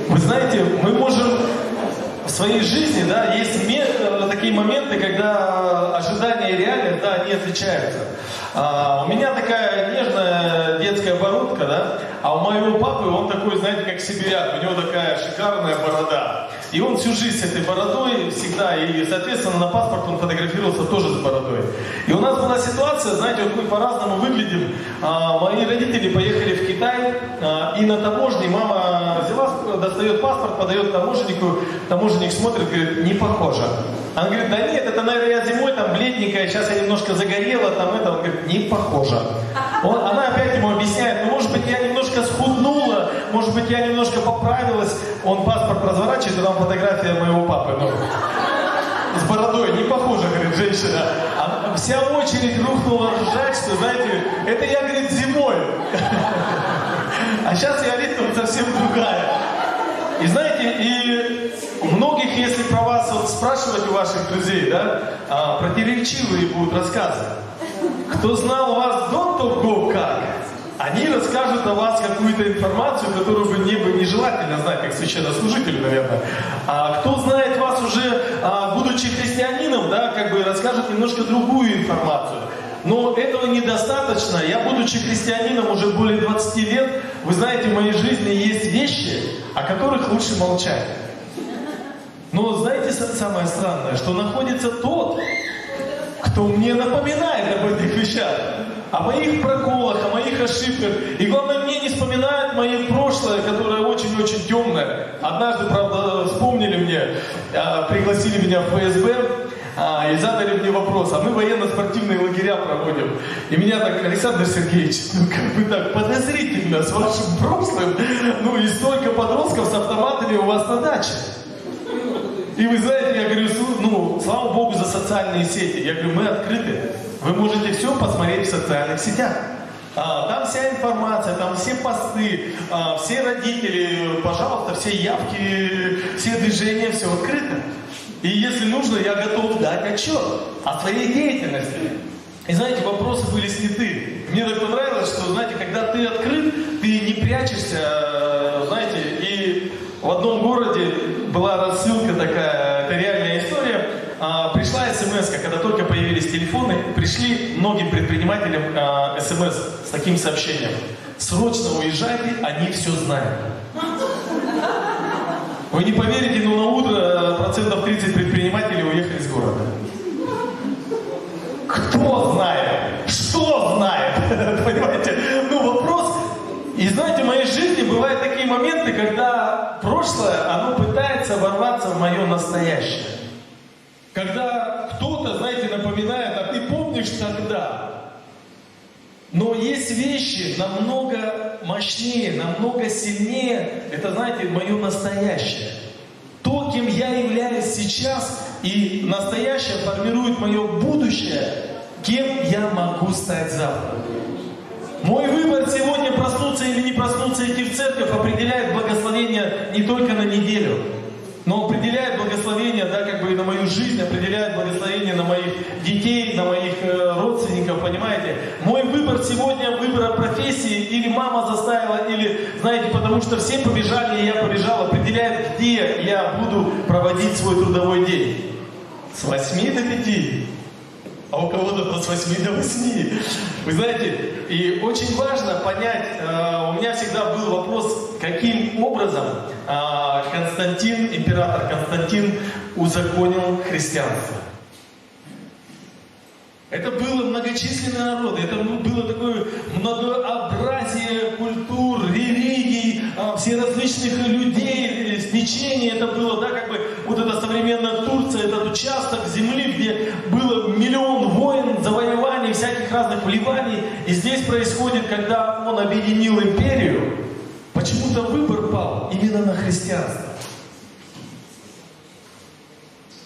Вы знаете, мы можем в своей жизни, да, есть такие моменты, когда ожидания и реальность, да, они отличаются. У меня такая нежная детская бородка, да, а у моего папы он такой, знаете, как сибиряк, у него такая шикарная борода. И он всю жизнь с этой бородой всегда, и, соответственно, на паспорт он фотографировался тоже с бородой. И у нас была ситуация, знаете, вот мы по-разному выглядим. Мои родители поехали в Китай, и на таможне мама взяла, достает паспорт, подает таможеннику, таможенник смотрит, говорит, не похоже. Она говорит, да нет, это, наверное, я зимой там бледненькая, сейчас я немножко загорела, там это, он говорит, не похоже. Она опять ему объясняет, ну, может быть, я немножко схуднула, может быть, я немножко поправилась. Он паспорт разворачивает, и там фотография моего папы, ну, с бородой, не похоже, говорит женщина. А вся очередь рухнула ржать, что, знаете, это я, говорит, зимой. А сейчас я летом совсем другая. И знаете, и многих, если про вас вот спрашивать у ваших друзей, да, противоречивые будут рассказы. Кто знал вас до того, как, они расскажут о вас какую-то информацию, которую бы нежелательно знать, как священнослужителю, наверное. А кто знает вас уже, будучи христианином, да, как бы расскажет немножко другую информацию. Но этого недостаточно. Я, будучи христианином уже более 20 лет, вы знаете, в моей жизни есть вещи, о которых лучше молчать. Но знаете, самое странное, что находится тот, кто мне напоминает об этих вещах, о моих проколах, о моих ошибках. И главное, мне не вспоминает мое прошлое, которое очень-очень темное. Однажды, правда, вспомнили мне, пригласили меня в ФСБ, и задали мне вопрос, а мы военно-спортивные лагеря проводим. И меня так, Александр Сергеевич, ну как бы так подозрительно с вашим прошлым, ну и столько подростков с автоматами у вас на даче. И вы знаете, я говорю, ну, слава Богу за социальные сети. Я говорю, мы открыты. Вы можете все посмотреть в социальных сетях. Там вся информация, там все посты, все родители, пожалуйста, все явки, все движения, все открыто. И если нужно, я готов дать отчет о своей деятельности. И знаете, вопросы были сняты. Мне так понравилось, что, знаете, когда ты открыт, ты не прячешься, знаете, и в одном городе была рассылка такая, это реальная история. Пришла смс, когда только появились телефоны, пришли многим предпринимателям смс с таким сообщением. Срочно уезжайте, они все знают. Вы не поверите, но на утро 30% предпринимателей уехали из города. Кто знает? Что знает? Понимаете? Ну, вопрос. И знаете, в моей жизни бывают такие моменты, когда прошлое, оно пытается ворваться в мое настоящее. Когда кто-то, знаете, напоминает, а ты помнишь тогда? Но есть вещи намного мощнее, намного сильнее. Это, знаете, мое настоящее. То, кем я являюсь сейчас, и настоящее формирует мое будущее, кем я могу стать завтра. Мой выбор сегодня проснуться или не проснуться, идти в церковь, определяет благословение не только на неделю, но определяет благословение, да, как бы и на мою жизнь, определяет благословение на моих детей, на моих родственников, понимаете? Мой выбор сегодня, выбор профессии, или мама заставила, или, знаете, потому что все побежали, и я побежал, определяет, где я буду проводить свой трудовой день. С 8 до 5. А у кого-то с 8 до 8. Вы знаете, и очень важно понять, у меня всегда был вопрос, каким образом Константин, император Константин, узаконил христианство. Это было многочисленные народы, это было такое многообразие культур, религий, всеразличных людей, течений. Это было, да, как бы, вот эта современная Турция, этот участок земли, где было миллион войн, завоеваний, всяких разных вливаний. И здесь происходит, когда он объединил империю, почему-то выбор пал именно на христианство.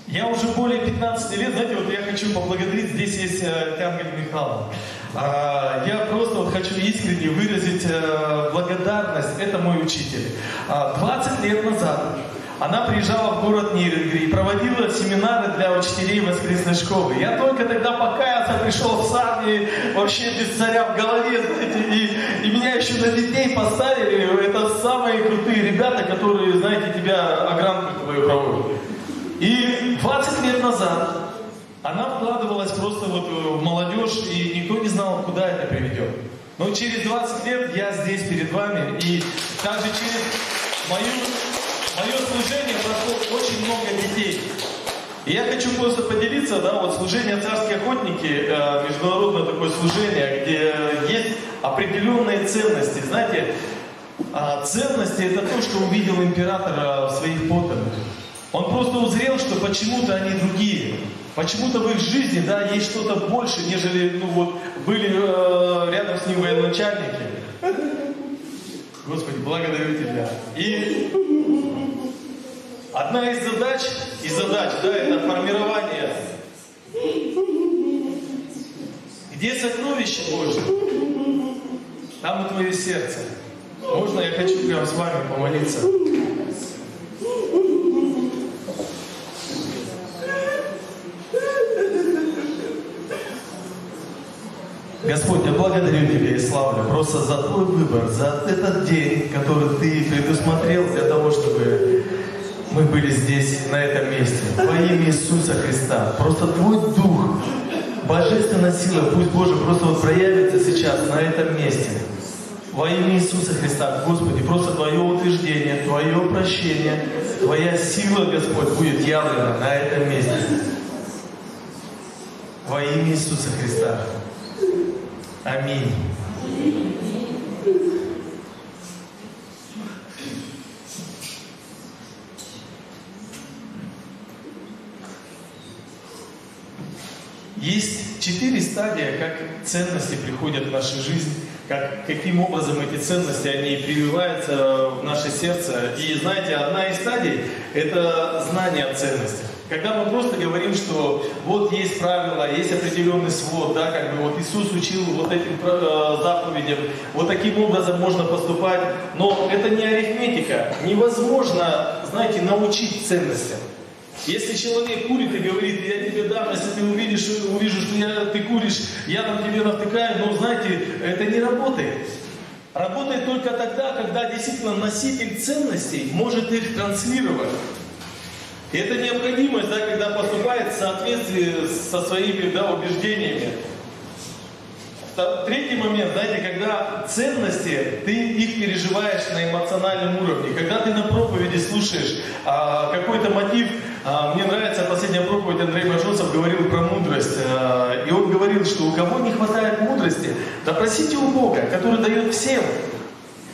Я уже более 15 лет, знаете, вот я хочу поблагодарить, здесь есть Тянгель Михайловна. Я просто вот хочу искренне выразить благодарность, это мой учитель. 20 лет назад она приезжала в город Нерюнгри и проводила семинары для учителей воскресной школы. Я только тогда покаялся, пришел в армию, вообще без царя в голове, знаете, и меня еще на детей поставили. Это самые крутые ребята, которые, знаете, тебя огранку твою проводят. И 20 лет назад она вкладывалась просто вот в молодежь, и никто не знал, куда это приведет. Но через 20 лет я здесь перед вами, и также через мое служение прошло очень много детей. И я хочу просто поделиться, да, вот служение «Царские охотники», международное такое служение, где есть определенные ценности. Знаете, ценности — это то, что увидел император в своих подданных. Он просто узрел, что почему-то они другие. Почему-то в их жизни, да, есть что-то больше, нежели, ну вот, были рядом с ним военачальники. Господи, благодарю Тебя. И одна из задач, да, это формирование. Где сокровище Божье? Там и твое сердце. Можно я хочу прямо с вами помолиться? Господь, я благодарю Тебя и славлю просто за Твой выбор, за этот день, который Ты предусмотрел для того, чтобы мы были здесь, на этом месте. Во имя Иисуса Христа. Просто Твой Дух, Божественная сила, пусть Боже просто вот проявится сейчас на этом месте. Во имя Иисуса Христа, Господи, просто Твое утверждение, Твое прощение, Твоя сила, Господь, будет явлена на этом месте. Во имя Иисуса Христа. Аминь. Есть 4 стадии, как ценности приходят в нашу жизнь, каким образом эти ценности, они прививаются в наше сердце. И знаете, одна из стадий – это знание о ценностях. Когда мы просто говорим, что вот есть правила, есть определенный свод, да, как бы вот Иисус учил вот этим заповедям, вот таким образом можно поступать, но это не арифметика. Невозможно, знаете, научить ценностям. Если человек курит и говорит, я тебе дам, если ты увижу, что ты куришь, я там тебе навтыкаю, но знаете, это не работает. Работает только тогда, когда действительно носитель ценностей может их транслировать. И это необходимость, да, когда поступает в соответствии со своими, да, убеждениями. Третий момент, знаете, когда ценности, ты их переживаешь на эмоциональном уровне. Когда ты на проповеди слушаешь какой-то мотив, мне нравится последняя проповедь, Андрей Бажосов говорил про мудрость. И он говорил, что у кого не хватает мудрости, да просите у Бога, который дает всем.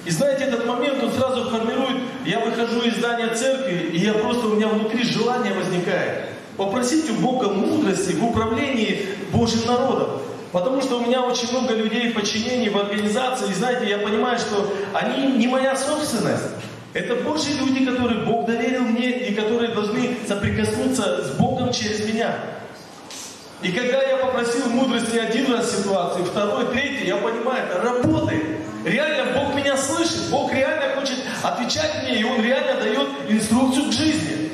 И знаете, этот момент он сразу формирует, я выхожу из здания церкви, и у меня внутри желание возникает. Попросить у Бога мудрости в управлении Божьим народом. Потому что у меня очень много людей в подчинении, в организации, и знаете, я понимаю, что они не моя собственность. Это Божьи люди, которые Бог доверил мне, и которые должны соприкоснуться с Богом через меня. И когда я попросил мудрости один раз в ситуации, второй, третий, я понимаю, это работает. Реально Бог меня слышит, Бог реально хочет отвечать мне, и Он реально дает инструкцию к жизни.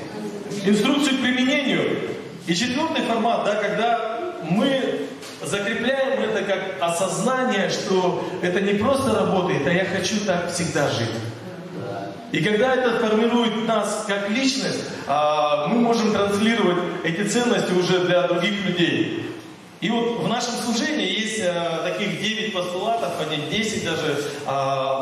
инструкцию к применению. И четвертый формат, да, когда мы закрепляем это как осознание, что это не просто работает, а я хочу так всегда жить. И когда это формирует нас как личность, мы можем транслировать эти ценности уже для других людей. И вот в нашем служении есть таких 9 постулатов, а не 10 даже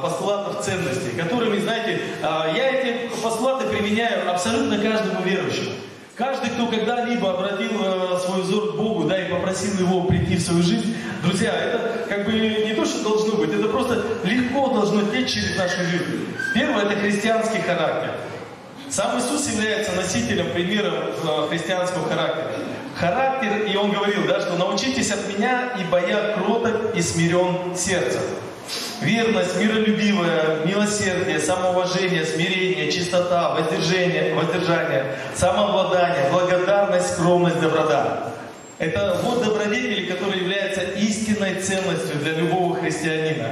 постулатов ценностей, которыми, знаете, я эти постулаты применяю абсолютно каждому верующему. Каждый, кто когда-либо обратил свой взор к Богу, да, и попросил Его прийти в свою жизнь, друзья, это как бы не то, что должно быть, это просто легко должно течь через нашу жизнь. Первое – это христианский характер. Сам Иисус является носителем примеров христианского характера. Характер, и Он говорил, да, что научитесь от Меня, ибо Я кроток и смирен сердцем. Верность, миролюбивое, милосердие, самоуважение, смирение, чистота, воздержание, самообладание, благодарность, скромность, доброта. Это вот добродетели, которые являются истинной ценностью для любого христианина.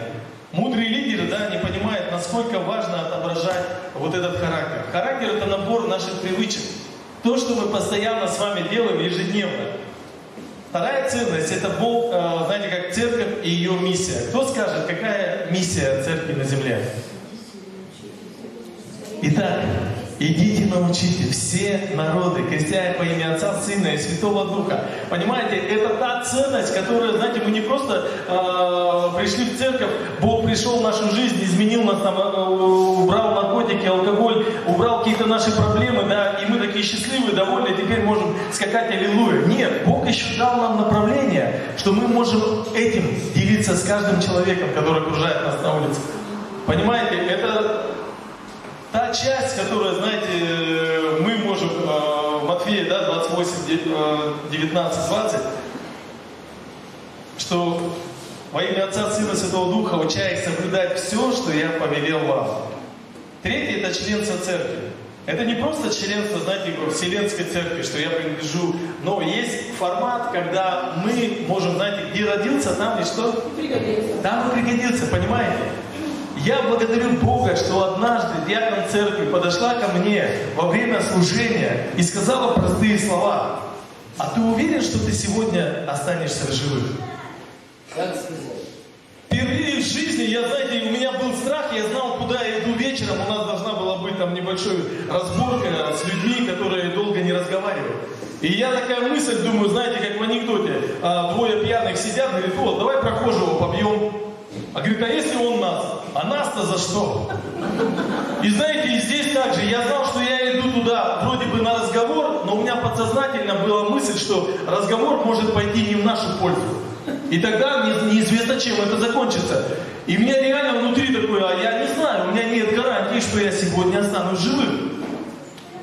Мудрые лидеры, да, не понимают, насколько важно отображать вот этот характер. Характер – это набор наших привычек. То, что мы постоянно с вами делаем ежедневно. Вторая ценность – это Бог, знаете, как церковь и ее миссия. Кто скажет, какая миссия церкви на земле? Итак, идите научите все народы, крестя по имени Отца, Сына и Святого Духа. Понимаете, это та ценность, которая, знаете, мы не просто пришли в церковь, Бог пришел в нашу жизнь, изменил нас, там, убрал наркотики, алкоголь, убрал какие-то наши проблемы, да, и мы такие счастливые, довольные, теперь можем скакать аллилуйя. Нет, Бог еще дал нам направление, что мы можем этим делиться с каждым человеком, который окружает нас на улице. Понимаете, это та часть, которая, знаете, мы можем, Матфея, да, 28, 19, 20, что во имя Отца, Сына, Святого Духа, уча их соблюдать все, что я повелел вам. Третий – это членство церкви. Это не просто членство, знаете, Вселенской церкви, что я принадлежу, но есть формат, когда мы можем, знаете, где родился, там и что? Пригодится. Там и пригодится, понимаете? Я благодарю Бога, что однажды диакон церкви подошла ко мне во время служения и сказала простые слова. А ты уверен, что ты сегодня останешься в живых? Впервые в жизни, я, знаете, у меня был страх, я знал, куда я иду вечером. У нас должна была быть там небольшая разборка с людьми, которые долго не разговаривают. И я такая мысль, думаю, знаете, как в анекдоте, двое пьяных сидят, говорят, вот, давай прохожего побьем. А говорит, а если он нас? А нас-то за что? И знаете, и здесь также, я знал, что я иду туда вроде бы на разговор, но у меня подсознательно была мысль, что разговор может пойти не в нашу пользу. И тогда неизвестно, чем это закончится. И у меня реально внутри такое, а я не знаю, у меня нет гарантии, что я сегодня останусь живым.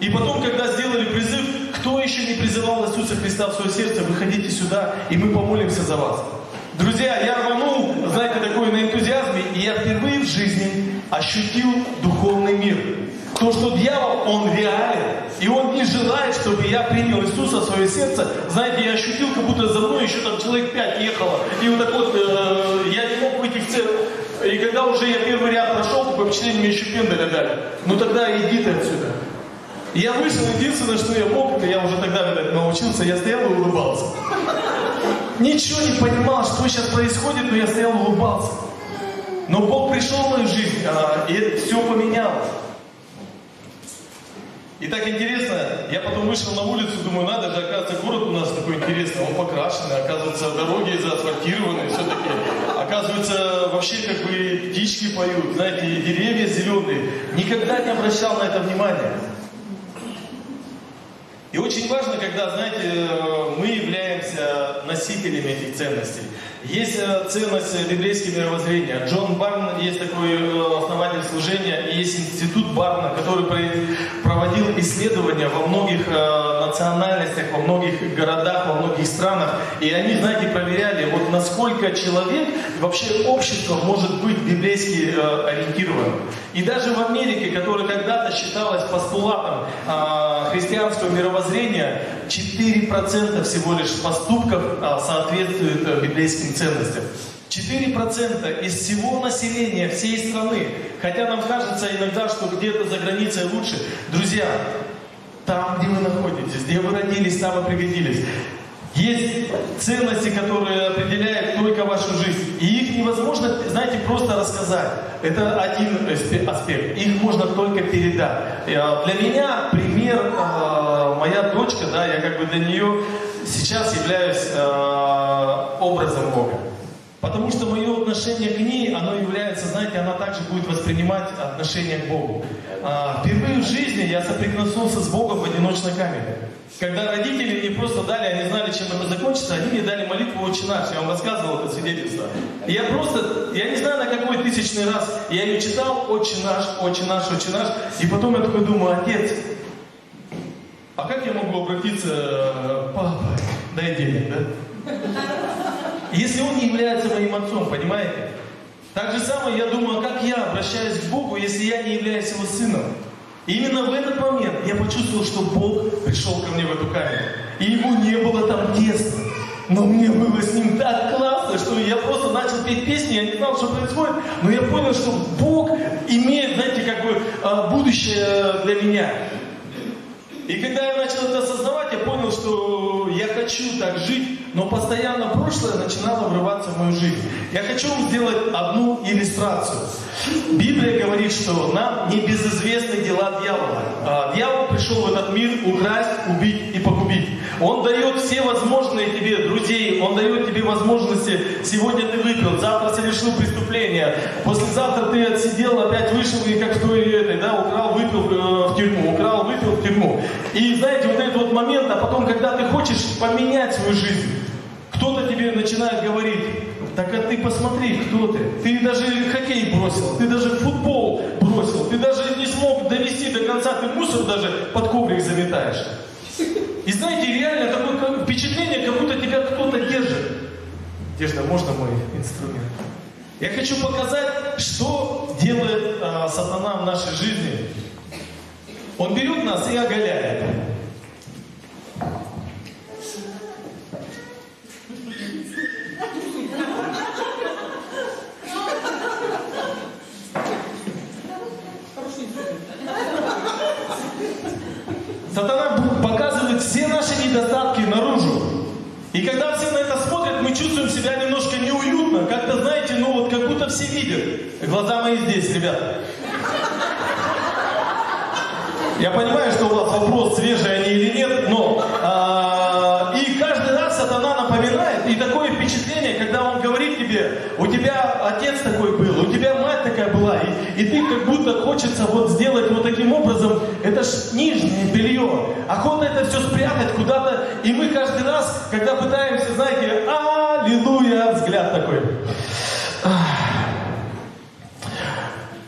И потом, когда сделали призыв, кто еще не призывал Иисуса Христа в свое сердце, выходите сюда, и мы помолимся за вас. Друзья, я рванул, знаете, такой на энтузиазме, и я впервые в жизни ощутил духовный мир. То, что дьявол, он реален, и он не желает, чтобы я принял Иисуса в свое сердце. Знаете, я ощутил, как будто за мной еще там человек 5 ехало, и вот так вот, я не мог выйти в церковь. И когда уже я первый ряд прошел, по впечатлению мне еще пендаля дали. Ну тогда иди ты отсюда. И я вышел, единственное, что я мог, я уже тогда, видать, научился, я стоял и улыбался. Ничего не понимал, что сейчас происходит, но я стоял и улыбался. Но Бог пришел в мою жизнь, и это все поменялось. И так интересно, я потом вышел на улицу, думаю, надо же, оказывается, город у нас такой интересный, он покрашенный, оказывается, дороги заасфальтированы, все-таки, оказывается, вообще как бы птички поют, знаете, и деревья зеленые. Никогда не обращал на это внимания. И очень важно, когда, знаете, мы являемся носителями этих ценностей. Есть ценность библейского мировоззрения. Джон Барн, есть такой основатель служения, и есть институт Барна, который проводил исследования во многих национальностях, во многих городах, во многих странах. И они, знаете, проверяли, вот насколько человек, вообще общество может быть библейски ориентированным. И даже в Америке, которая когда-то считалась постулатом христианского мировоззрения, 4% всего лишь поступков соответствуют библейским ценностям. 4% из всего населения всей страны. Хотя нам кажется иногда, что где-то за границей лучше. Друзья, там, где вы находитесь, где вы родились, там вы пригодились. Есть ценности, которые определяют только вашу жизнь. И их невозможно, знаете, просто рассказать. Это один аспект. Их можно только передать. Для меня пример, моя дочка, да, я как бы для нее сейчас являюсь образом Бога. Потому что мое отношение к ней, оно является, знаете, она также будет воспринимать отношение к Богу. Впервые в жизни я соприкоснулся с Богом в одиночной камере. Когда родители мне просто дали, они знали, чем это закончится, они мне дали молитву «Отче наш». Я вам рассказывал это свидетельство. И я не знаю, на какой тысячный раз, я ее читал «Отче наш, Отче наш, Отче наш». И потом я такой думаю: Отец, а как я могу обратиться: папа, дай денег, да? Если он не является моим отцом, понимаете? Так же самое я думаю, как я обращаюсь к Богу, если я не являюсь его сыном. И именно в этот момент я почувствовал, что Бог пришел ко мне в эту камеру. И ему не было там тесно. Но мне было с ним так классно, что я просто начал петь песни, я не знал, что происходит. Но я понял, что Бог имеет, знаете, как бы будущее для меня. И когда я начал это осознавать, я понял, что я хочу так жить, но постоянно прошлое начинало врываться в мою жизнь. Я хочу вам сделать одну иллюстрацию. Библия говорит, что нам не безызвестны дела дьявола. Дьявол пришел в этот мир украсть, убить и погубить. Он дает все возможные тебе друзей, он дает тебе возможности. Сегодня ты выпил, завтра совершил преступление, послезавтра ты отсидел, опять вышел и как в той этой, да, украл, выпил в тюрьму, украл, выпил в тюрьму. И знаете, вот этот вот момент, а потом, когда ты хочешь поменять свою жизнь, кто-то тебе начинает говорить: так а ты посмотри, кто ты. Ты даже хоккей бросил, ты даже футбол бросил, ты даже не смог довести до конца, ты мусор даже под коврик заметаешь. И знаете, реально такое впечатление, как будто тебя кто-то держит. Дежда, можно мой инструмент? Я хочу показать, что делает сатана в нашей жизни. Он берет нас и оголяет. Сатана показывает все наши недостатки наружу. И когда все на это смотрят, мы чувствуем себя немножко неуютно. Как-то, знаете, ну вот как будто все видят. Глаза мои здесь, ребята. Я понимаю, что у вас вопрос, свежие они или нет, но и каждый раз сатана напоминает, и такое впечатление, когда он говорит тебе: у тебя отец такой был, у тебя мать такая была, и ты как будто хочется вот сделать вот таким образом, это ж нижнее белье, охота это все спрятать куда-то, и мы каждый раз, когда пытаемся, знаете, аллилуйя, взгляд такой.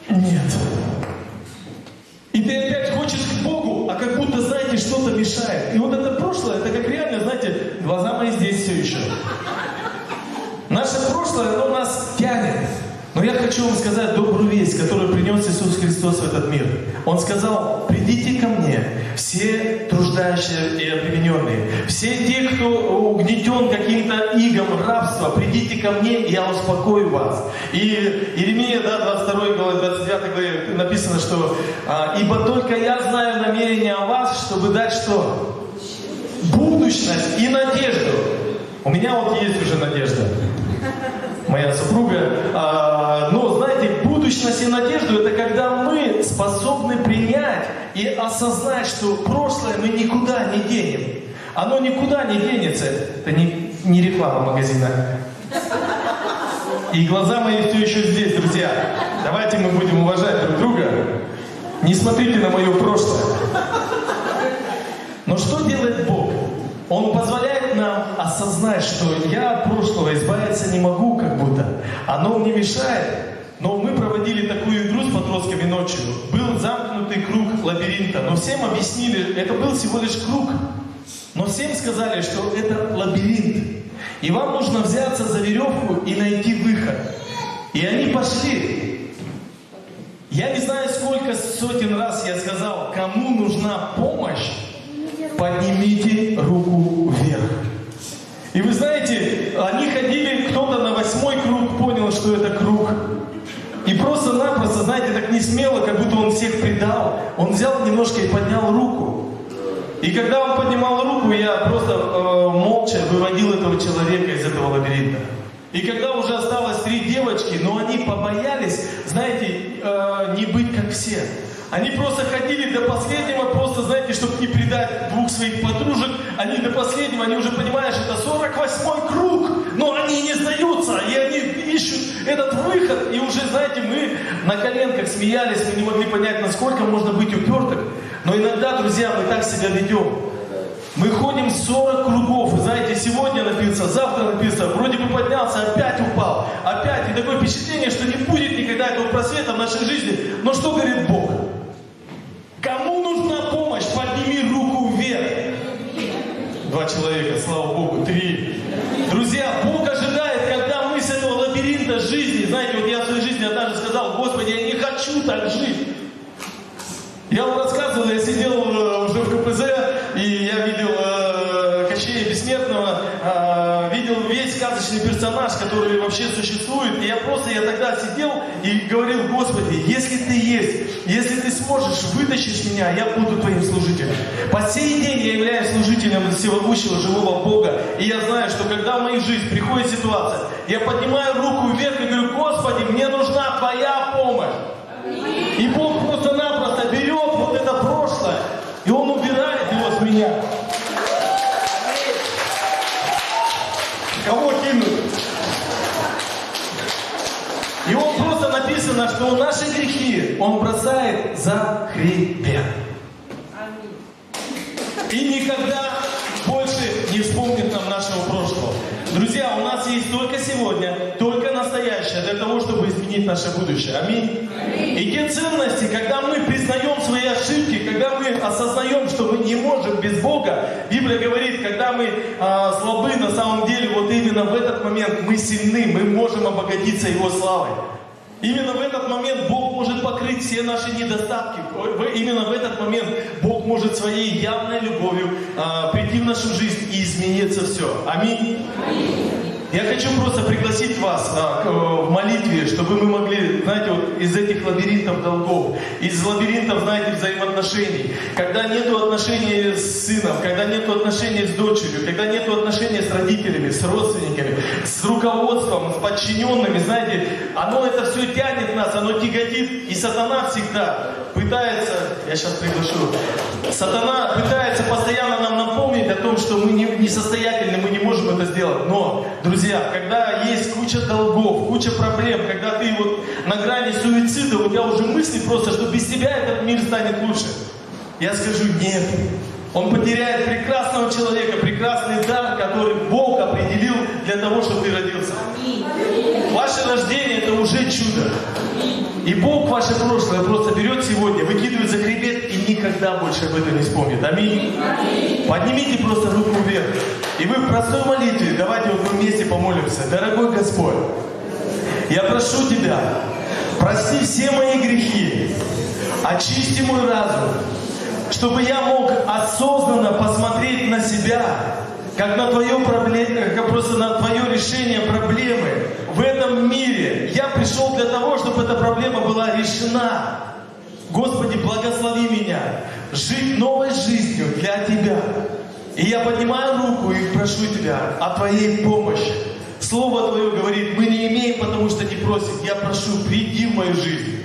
Нет. И ты опять хочешь к Богу, а как будто, знаете, что-то мешает. И вот это прошлое, это как реально, знаете, глаза мои здесь все еще. Наше прошлое, оно нас тянет. Но я хочу вам сказать добрую весть, которую принес Иисус Христос в этот мир. Он сказал: придите ко мне, все труждающие и обремененные, все те, кто угнетен каким-то игом рабства, придите ко мне, и я успокою вас. И Иеремия, 22 глава, 29 главе написано, что ибо только я знаю намерения о вас, чтобы дать что? Будущность и надежду. У меня вот есть уже надежда. Моя супруга. Но, знаете, будущность и надежду — это когда мы способны принять и осознать, что прошлое мы никуда не денем. Оно никуда не денется. Это не реклама магазина. И глаза мои все еще здесь, друзья. Давайте мы будем уважать друг друга. Не смотрите на мое прошлое. Но что делает Бог? Он позволяет нам осознать, что я от прошлого избавиться не могу, как будто. Оно мне мешает. Но мы проводили такую игру с подростками ночью. Был замкнутый круг лабиринта. Но всем объяснили, это был всего лишь круг. Но всем сказали, что это лабиринт. И вам нужно взяться за веревку и найти выход. И они пошли. Я не знаю, сколько сотен раз я сказал, кому нужна помощь, поднимите руку вверх. И вы знаете, они ходили, кто-то на 8-й круг понял, что это круг. И просто-напросто, знаете, так не смело, как будто он всех предал. Он взял немножко и поднял руку. И когда он поднимал руку, я просто молча выводил этого человека из этого лабиринта. И когда уже осталось 3 девочки, но они побоялись, знаете, не быть как все. Они просто ходили до последнего, просто, знаете, чтобы не предать 2 своих подружек, они до последнего, они уже, понимаешь, это 48-й круг, но они не сдаются, и они ищут этот выход, и уже, знаете, мы на коленках смеялись, мы не могли понять, насколько можно быть упертым, но иногда, друзья, мы так себя ведем. Мы ходим 40 кругов, и знаете, сегодня напился, завтра напился, вроде бы поднялся, опять упал, опять, и такое впечатление, что не будет никогда этого просвета в нашей жизни, но что говорит Бог? Кому нужна помощь? Подними руку вверх. 2 человека, слава Богу, 3. Друзья, Бог ожидает, когда мы с этого лабиринта жизни, знаете, вот я в своей жизни однажды сказал: Господи, я не хочу так жить. Я вам рассказывал, я сидел уже в КПЗ, и я видел Кощея Бессмертного, видел весь сказочный персонаж, который вообще существует. И я тогда сидел и говорил: Господи, если Ты есть, если Ты сможешь, вытащишь меня, я буду Твоим служителем. По сей день я являюсь служителем всемогущего живого Бога. И я знаю, что когда в мою жизнь приходит ситуация, я поднимаю руку вверх и говорю: Господи, мне нужна Твоя помощь. И Бог просто-напросто берет вот это прошлое, и Он убирает его с меня. Кого кинуть? И Он просто написано, что наши грехи Он бросает за хребет. И никогда больше не вспомнит нам нашего прошлого. Друзья, у нас есть только сегодня, только настоящее для того, чтобы изменить наше будущее. Аминь. И те ценности, когда мы признаем свои ошибки, когда мы осознаем, что мы не можем без Бога, Библия говорит, когда мы слабы, на самом деле, вот именно в этот момент мы сильны, мы можем обогатиться Его славой. Именно в этот момент Бог может покрыть все наши недостатки. Именно в этот момент Бог может своей явной любовью прийти в нашу жизнь и измениться все. Аминь. Я хочу просто пригласить вас в молитве, чтобы мы могли, знаете, вот из этих лабиринтов долгов, из лабиринтов, знаете, взаимоотношений, когда нету отношений с сыном, когда нету отношений с дочерью, когда нету отношений с родителями, с родственниками, с руководством, с подчиненными, знаете, оно это все тянет нас, оно тяготит, и сатана всегда пытается, я сейчас приглашу, сатана пытается постоянно нам напомнить о том, что мы несостоятельны, мы не можем это сделать, но, друзья, когда есть куча долгов, куча проблем, когда ты вот на грани суицида, у тебя уже мысли просто, что без тебя этот мир станет лучше. Я скажу: нет. Он потеряет прекрасного человека, прекрасный дар, который Бог определил для того, чтобы ты родился. Ваше рождение — это уже чудо. И Бог ваше прошлое просто берет сегодня, выкидывает за хребет и никогда больше об этом не вспомнит. Аминь. Поднимите просто руку вверх. И вы в простой молитве, давайте вот мы вместе помолимся. Дорогой Господь, я прошу Тебя, прости все мои грехи, очисти мой разум, чтобы я мог осознанно посмотреть на себя, как на Твое как просто на Твое решение проблемы в этом мире. Я пришел для того, чтобы эта проблема была решена. Господи, благослови меня жить новой жизнью для Тебя. И я поднимаю руку и прошу Тебя о Твоей помощи. Слово Твое говорит: мы не имеем, потому что не просим. Я прошу, приди в мою жизнь,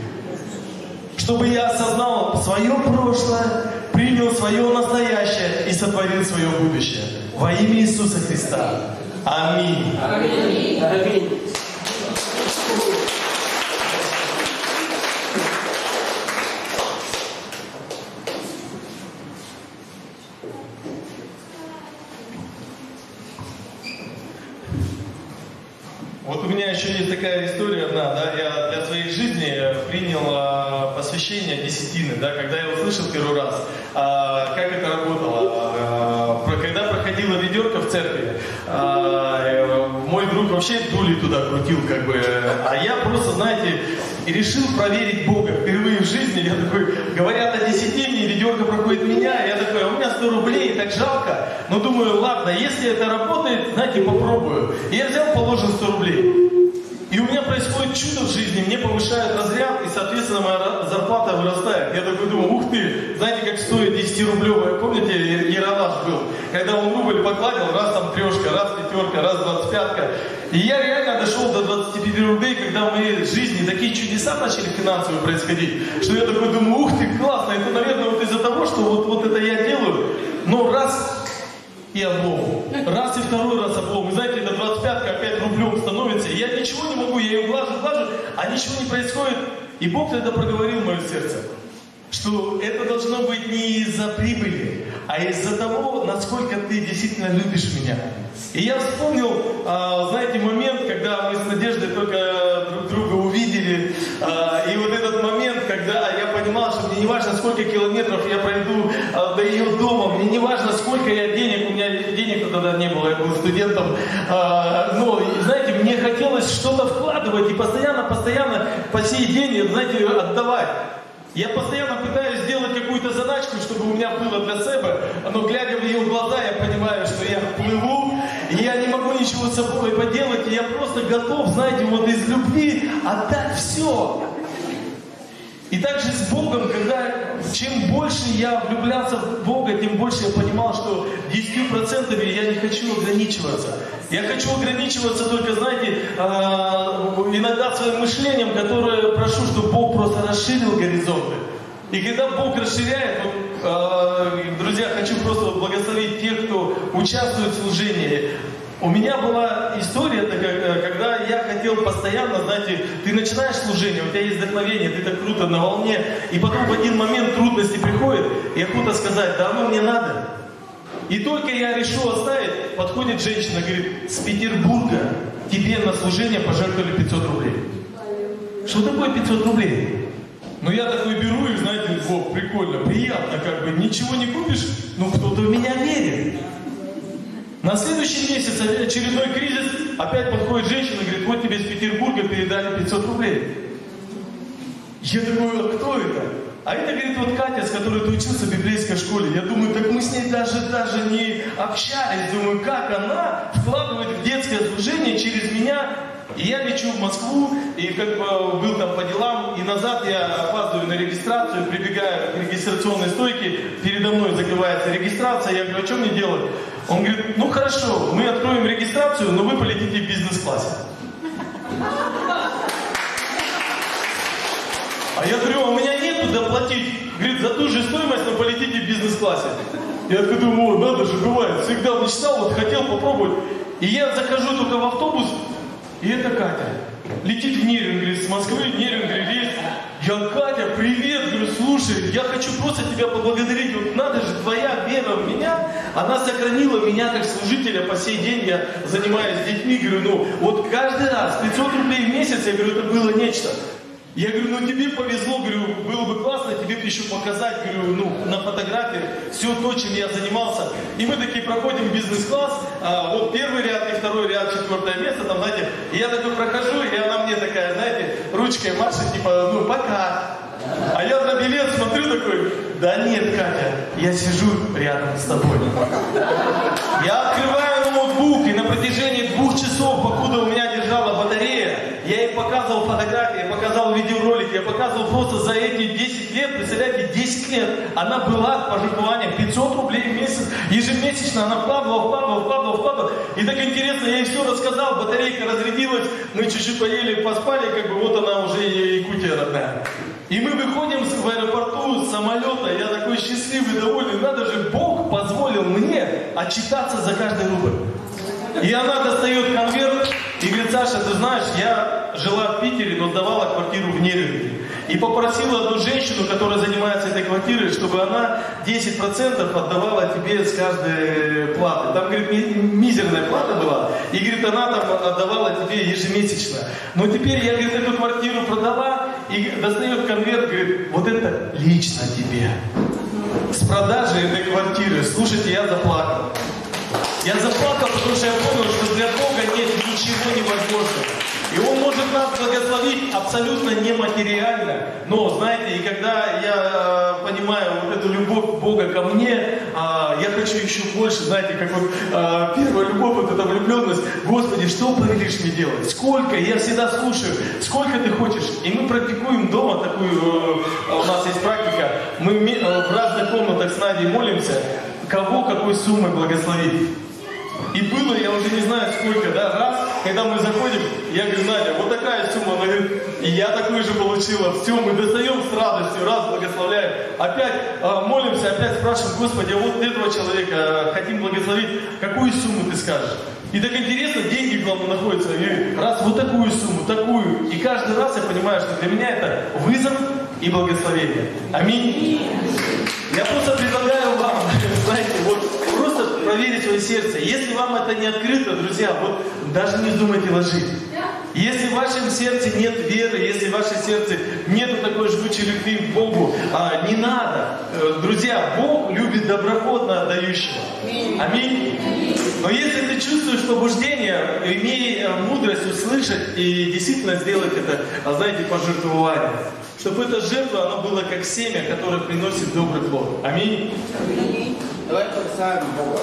чтобы я осознал свое прошлое, принял свое настоящее и сотворил свое будущее. Во имя Иисуса Христа. Аминь. Аминь. Аминь. Вот у меня еще есть такая история одна, да, я для своей жизни принял посвящение десятины, да, когда я услышал первый раз, как это работало, когда проходила ведерко в церкви, мой друг вообще дули туда крутил, как бы, а я просто, знаете, решил проверить Бога. Впервые в жизни я такой, говорят о десятине, ведерко проходит меня, я такой: у меня 100 рублей, так жалко, но думаю, ладно, если это работает, знаете, попробую. И я взял, положил 100 рублей. И И у меня происходит чудо в жизни, мне повышают разряд, и, соответственно, моя зарплата вырастает. Я такой думаю, ух ты, знаете, как стоит 10-рублевая, помните, Ералаш был, когда он рубль покладил, раз там трешка, раз пятерка, раз 25-ка. И я реально дошел до 25 рублей, когда в моей жизни такие чудеса начали финансовые происходить, что я такой думаю, ух ты, классно, это, наверное, вот из-за того, что вот это я делаю, но раз и облом. Раз и второй раз облом. Вы знаете, это 25-ка опять рублем становится. И я ничего не могу, я ее глажу, а ничего не происходит. И Бог тогда проговорил в мое сердце, что это должно быть не из-за прибыли, а из-за того, насколько ты действительно любишь меня. И я вспомнил, знаете, момент, когда мы с Надеждой только друг друга увидели, и вот этот момент, когда я понимал, что мне не важно, сколько километров я пройду до ее дома, мне не важно, сколько я денег, у меня денег тогда не было, я был студентом, но, знаете, мне хотелось что-то вкладывать и постоянно, по сей день, знаете, отдавать. Я постоянно пытаюсь сделать какую-то заначку, чтобы у меня было для себя, но глядя в ее глаза, я понимаю, что я плыву, и я не могу ничего с собой поделать, и я просто готов, знаете, вот из любви отдать все. И также с Богом, когда чем больше я влюблялся в Бога, тем больше я понимал, что 10% я не хочу ограничиваться. Я хочу ограничиваться только, знаете, иногда своим мышлением, которое прошу, чтобы Бог просто расширил горизонты. И когда Бог расширяет, друзья, хочу просто благословить тех, кто участвует в служении. У меня была история такая, когда я хотел постоянно, знаете, ты начинаешь служение, у тебя есть вдохновение, ты так круто на волне, и потом в один момент трудности приходят, и охота сказать, да оно мне надо. И только я решил оставить, подходит женщина, говорит, с Петербурга тебе на служение пожертвовали 500 рублей. Что такое 500 рублей? Ну я такой беру и, знаете, Бог, прикольно, приятно, как бы, ничего не купишь, но кто-то в меня верит. На следующий месяц очередной кризис, опять подходит женщина и говорит, вот тебе с Петербурга передали 500 рублей. Я такой, а кто это? А это, говорит, вот Катя, с которой ты учился в библейской школе. Я думаю, так мы с ней даже не общались. Думаю, как она вкладывает в детское служение через меня. И я лечу в Москву, и как бы был там по делам, и назад я опаздываю на регистрацию, прибегаю к регистрационной стойке, передо мной закрывается регистрация, я говорю, а что мне делать? Он говорит, ну хорошо, мы откроем регистрацию, но вы полетите в бизнес-классе. А я говорю, а у меня нету доплатить. Говорит, за ту же стоимость, но полетите в бизнес-классе. Я такой думаю, о, надо же, бывает. Всегда мечтал, вот хотел попробовать. И я захожу только в автобус, и это Катя. Летит в Нерюнгри, с Москвы в Нерюнгри рейс. Я, Катя, привет, говорю, слушай, я хочу просто тебя поблагодарить. Вот надо же, твоя вера в меня, она сохранила меня как служителя. По сей день я занимаюсь с детьми. Говорю, ну вот каждый раз 500 рублей в месяц, я говорю, это было нечто. Я говорю, ну тебе повезло, говорю, было бы классно тебе еще показать, говорю, ну на фотографии все то, чем я занимался. И мы такие проходим бизнес-класс, вот первый ряд и второй ряд, 4-е место, там, знаете, и я такой прохожу, и она мне такая, знаете, ручкой машет, типа, ну пока. А я на билет смотрю такой, да нет, Катя, я сижу рядом с тобой. Я открываю ноутбук, и на протяжении 2 часов, покуда у меня держала батарея, я ей показывал фотографии, я показывал видеоролики, я показывал просто за эти 10 лет, представляете, 10 лет, она была в пожертвованиях 500 рублей в месяц, ежемесячно она вкладывала. И так интересно, я ей все рассказал, батарейка разрядилась, мы чуть-чуть поели, поспали, как бы вот она уже Якутия родная. И мы выходим в аэропорту с самолета, я такой счастливый, довольный, надо же, Бог позволил мне отчитаться за каждый рубль. И она достает конверт и говорит, Саша, ты знаешь, я жила в Питере, но сдавала квартиру в Нерюнгри. И попросила одну женщину, которая занимается этой квартирой, чтобы она 10% отдавала тебе с каждой платы. Там, говорит, мизерная плата была. И, говорит, она там отдавала тебе ежемесячно. Но теперь я, говорит, эту квартиру продала и достает конверт, говорит, вот это лично тебе. С продажи этой квартиры. Слушайте, я заплакал. Я заплакал, потому что я понял, что для Бога нет ничего невозможного. И Он может нас благословить абсолютно нематериально, но, знаете, и когда я понимаю вот эту любовь Бога ко мне, я хочу еще больше, знаете, как вот первая любовь, вот эта влюбленность. Господи, что повелишь мне делать? Сколько? Я всегда слушаю, сколько ты хочешь. И мы практикуем дома такую, у нас есть практика, мы в разных комнатах с Надей молимся, кого какой суммой благословить. И было, я уже не знаю сколько, да, раз, когда мы заходим, я говорю, Надя, вот такая сумма, она говорит, и я такую же получила, все, мы достаем с радостью, раз, благословляем, опять молимся, опять спрашиваем, Господи, а вот этого человека хотим благословить, какую сумму ты скажешь? И так интересно, деньги, главное, находятся, и раз, вот такую сумму, такую, и каждый раз я понимаю, что для меня это вызов и благословение. Аминь. Я просто предлагаю вам, знаете, вот просто проверить свое сердце. Если вам это не открыто, друзья, вот даже не думайте ложить. Если в вашем сердце нет веры, если в вашем сердце нет такой жгучей любви к Богу, не надо. Друзья, Бог любит добровольно отдающего. Аминь. Но если ты чувствуешь побуждение, имей мудрость услышать и действительно сделать это, знаете, пожертвование. Чтобы эта жертва, она была как семя, которое приносит добрый плод. Аминь. Давай представим Бога.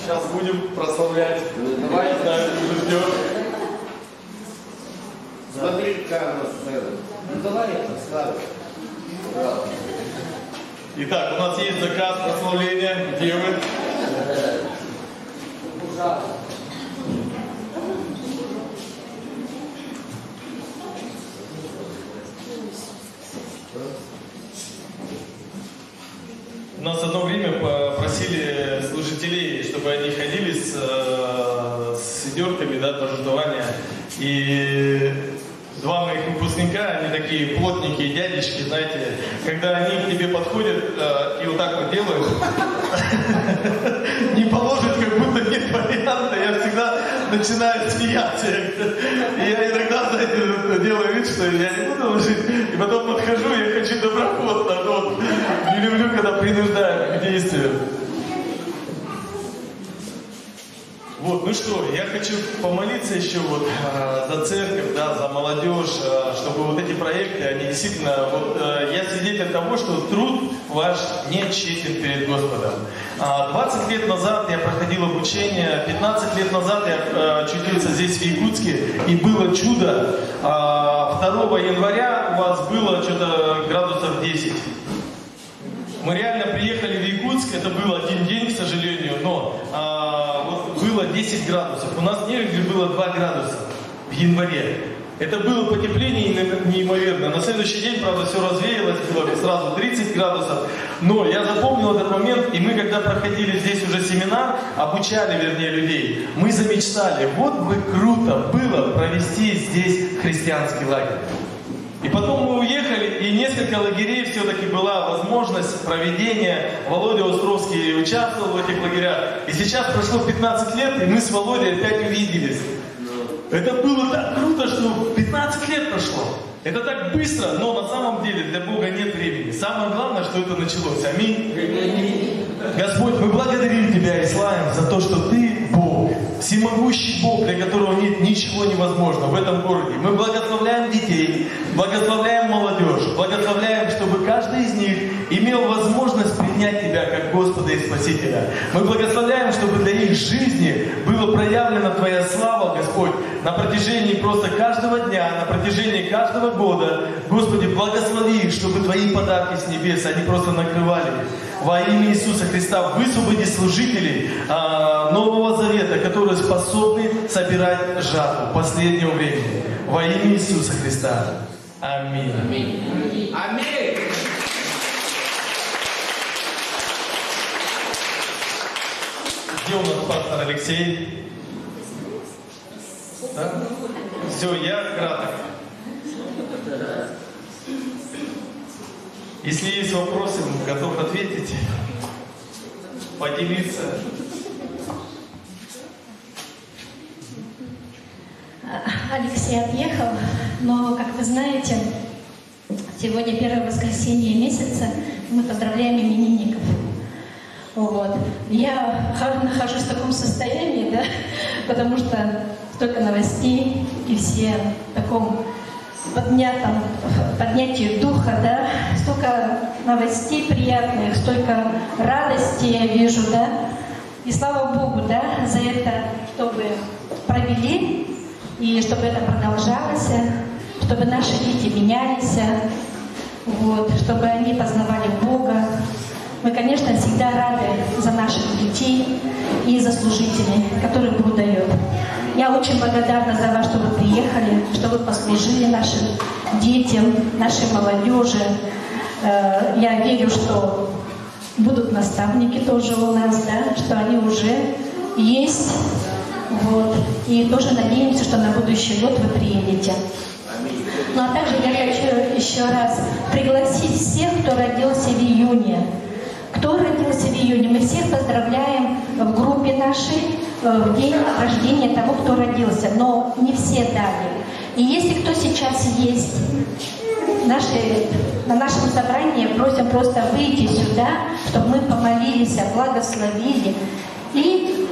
Сейчас будем прославлять. Давай. Ждем. Смотри, как на сцену. Ну давай это ставим. Итак, у нас есть заказ прославления. Где вы? У нас одно время попросили служителей, чтобы они ходили с ведерками, да, пожертвования. И два моих выпускника, они такие плотненькие дядечки, знаете, когда они к тебе подходят и вот так вот делают, не положить, как будто нет варианта, я всегда начинаю смеяться. И я иногда, знаете, делаю вид, что я не буду ложить, и потом подхожу, я хочу доброхотно, но не люблю, когда принуждают к действию. Вот, ну что, я хочу помолиться еще вот за церковь, да, за молодежь, чтобы вот эти проекты, они действительно, вот я свидетель того, что труд ваш не тщетен перед Господом. 20 лет назад я проходил обучение, 15 лет назад я очутился здесь в Якутске, и было чудо. 2 января у вас было что-то градусов 10. Мы реально приехали в Якутск, это был один день, к сожалению, но вот было 10 градусов. У нас в Нерегре было 2 градуса в январе. Это было потепление неимоверно. На следующий день, правда, все развеялось, было сразу 30 градусов. Но я запомнил этот момент, и мы, когда проходили здесь уже семинар, обучали, вернее, людей, мы замечтали, вот бы круто было провести здесь христианский лагерь. И потом мы уехали, и несколько лагерей все-таки была возможность проведения. Володя Островский участвовал в этих лагерях. И сейчас прошло 15 лет, и мы с Володей опять увиделись. Это было так круто, что 15 лет прошло. Это так быстро, но на самом деле для Бога нет времени. Самое главное, что это началось. Аминь. Господь, мы благодарим Тебя и славим за то, что Ты Бог, всемогущий Бог, для которого нет ничего невозможного в этом городе. Мы благословляем детей, благословляем молодежь, благословляем, чтобы каждый из них имел возможность принять Тебя как Господа и Спасителя. Мы благословляем, чтобы для их жизни была проявлена Твоя слава, Господь, на протяжении просто каждого дня, на протяжении каждого года. Господи, благослови их, чтобы Твои подарки с небес, они просто накрывали их. Во имя Иисуса Христа высвободи служителей Нового Завета, которые способны собирать жатву последнего времени. Во имя Иисуса Христа. Аминь. Аминь. Аминь. Где у нас пастор Алексей? Да? Все, я краток. Если есть вопросы, готов ответить, поделиться. Алексей отъехал, но, как вы знаете, сегодня первое воскресенье месяца, мы поздравляем именинников. Вот. Я нахожусь в таком состоянии, да, потому что столько новостей, и все таком поднятии духа, да, столько новостей приятных, столько радости я вижу, да, и слава Богу, да, за это, чтобы провели, и чтобы это продолжалось, чтобы наши дети менялись, вот, чтобы они познавали Бога. Мы, конечно, всегда рады за наших детей и за служителей, которые Бог дает. Я очень благодарна за вас, что вы приехали, что вы послужили нашим детям, нашей молодежи. Я верю, что будут наставники тоже у нас, да, что они уже есть. Вот. И тоже надеемся, что на будущий год вы приедете. Ну а также я хочу еще раз пригласить всех, кто родился в июне. Кто родился в июне, мы всех поздравляем в группе нашей в день рождения того, кто родился, но не все дали. И если кто сейчас есть на нашем собрании, просим просто выйти сюда, чтобы мы помолились, благословили и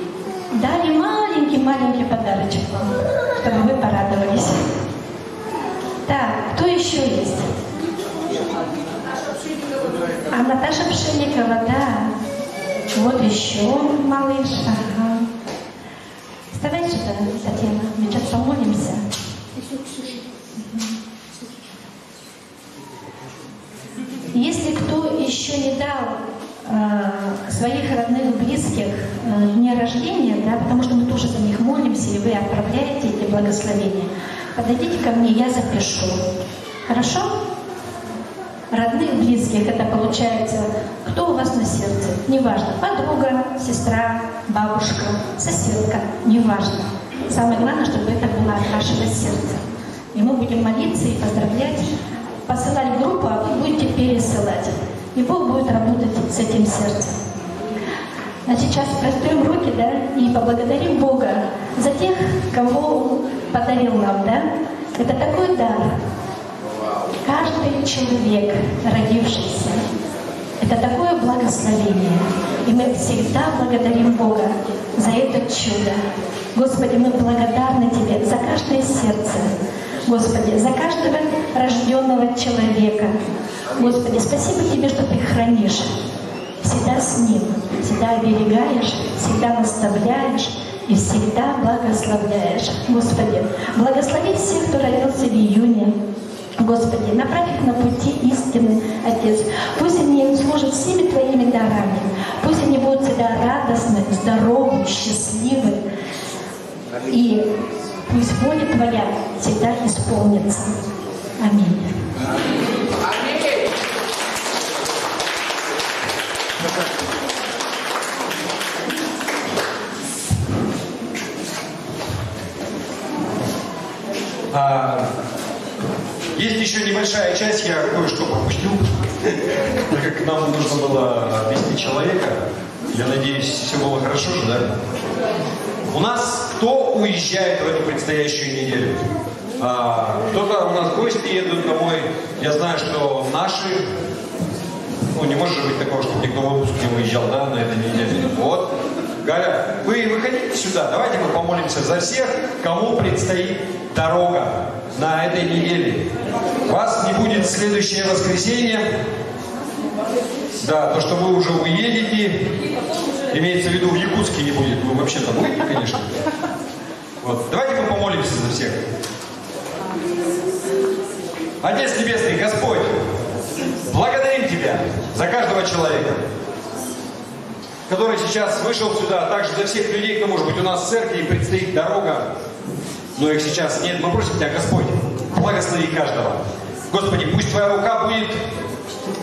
дали маленький подарочек вам, чтобы вы порадовались. Так, кто еще есть? А Наташа Пшенникова, да. Вот еще малыш. Ага. Вставай сюда, Татьяна. Мы сейчас помолимся. Если кто еще не дал своих родных, близких дня рождения, да, потому что мы тоже за них молимся, и вы отправляете эти благословения, подойдите ко мне, я запишу. Хорошо? Родных, близких, это получается, кто у вас на сердце, неважно, подруга, сестра, бабушка, соседка, неважно. Самое главное, чтобы это было от вашего сердца. И мы будем молиться и поздравлять, посылать в группу, а вы будете пересылать. И Бог будет работать с этим сердцем. А сейчас прострем руки, да, и поблагодарим Бога за тех, кого Он подарил нам, да. Это такой дар. Каждый человек, родившийся, это такое благословение. И мы всегда благодарим Бога за это чудо. Господи, мы благодарны Тебе за каждое сердце. Господи, за каждого рожденного человека. Господи, спасибо Тебе, что Ты хранишь. Всегда с ним, всегда оберегаешь, всегда наставляешь и всегда благословляешь. Господи, благослови всех, кто родился в июне. Господи, направь их на пути истины, Отец. Пусть они служат всеми Твоими дарами. Пусть они будут всегда радостны, здоровы, счастливы. И пусть воля Твоя всегда исполнится. Аминь. Есть еще небольшая часть, я кое-что пропустил, так как нам нужно было вести человека. Я надеюсь, все было хорошо же, да? У нас кто уезжает в эту предстоящую неделю? Кто-то у нас гости едут домой. Я знаю, что наши... Ну, не может же быть такого, чтобы никто в отпуск не уезжал, да, на этой неделе. Вот. Галя, вы выходите сюда, давайте мы помолимся за всех, кому предстоит дорога на этой неделе. Вас не будет в следующее воскресенье. Да, то, что вы уже уедете, имеется в виду, в Якутске не будет. Вы вообще-то будете, конечно. Вот. Давайте мы помолимся за всех. Отец Небесный, Господь, благодарим Тебя за каждого человека, который сейчас вышел сюда, а также за всех людей, кто, может быть, у нас в церкви предстоит дорога, но их сейчас нет. Мы просим Тебя, Господь, благослови каждого. Господи, пусть Твоя рука будет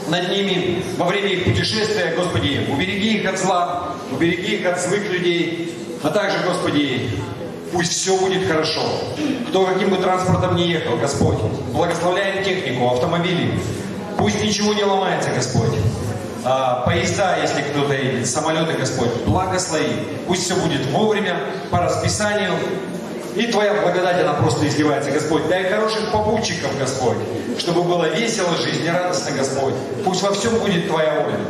над ними во время их путешествия. Господи, убереги их от зла, убереги их от злых людей, а также, Господи, пусть все будет хорошо. Кто каким бы транспортом ни ехал, Господь, благословляем технику, автомобили. Пусть ничего не ломается, Господь. Поезда, если кто-то едет, самолеты, Господь, благослови. Пусть все будет вовремя, по расписанию. И Твоя благодать, она просто изливается, Господь. Дай хороших попутчиков, Господь, чтобы было весело, жизнерадостно, Господь. Пусть во всем будет Твоя воля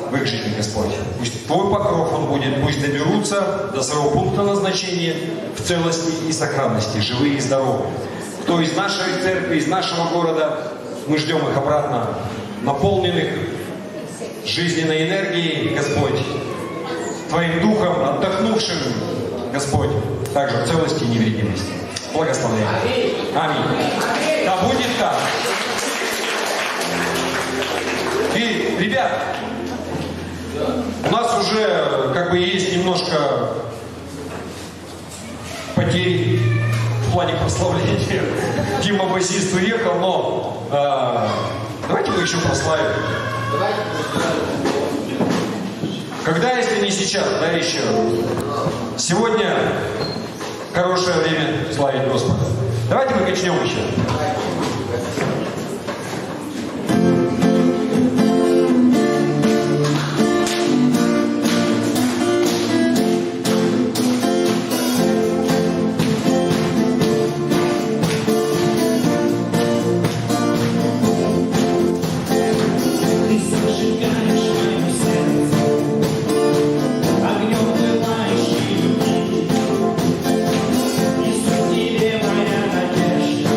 в их жизни, Господь. Пусть Твой покров он будет, пусть доберутся до своего пункта назначения в целости и сохранности, живые и здоровые. кто из нашей церкви, из нашего города. Мы ждем их обратно, наполненных жизненной энергией, Господь, Твоим Духом, отдохнувшим, Господь, также в целости и невредимости. Благословляем. Аминь. Да будет так. И, ребят, у нас уже как бы есть немножко потери в плане прославления. Дима басист уехал, но давайте мы еще прославим. Когда, если не сейчас, да, еще? Сегодня хорошее время славить Господа. Давайте мы качнем еще. Тебе моя надежда.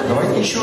Давайте еще.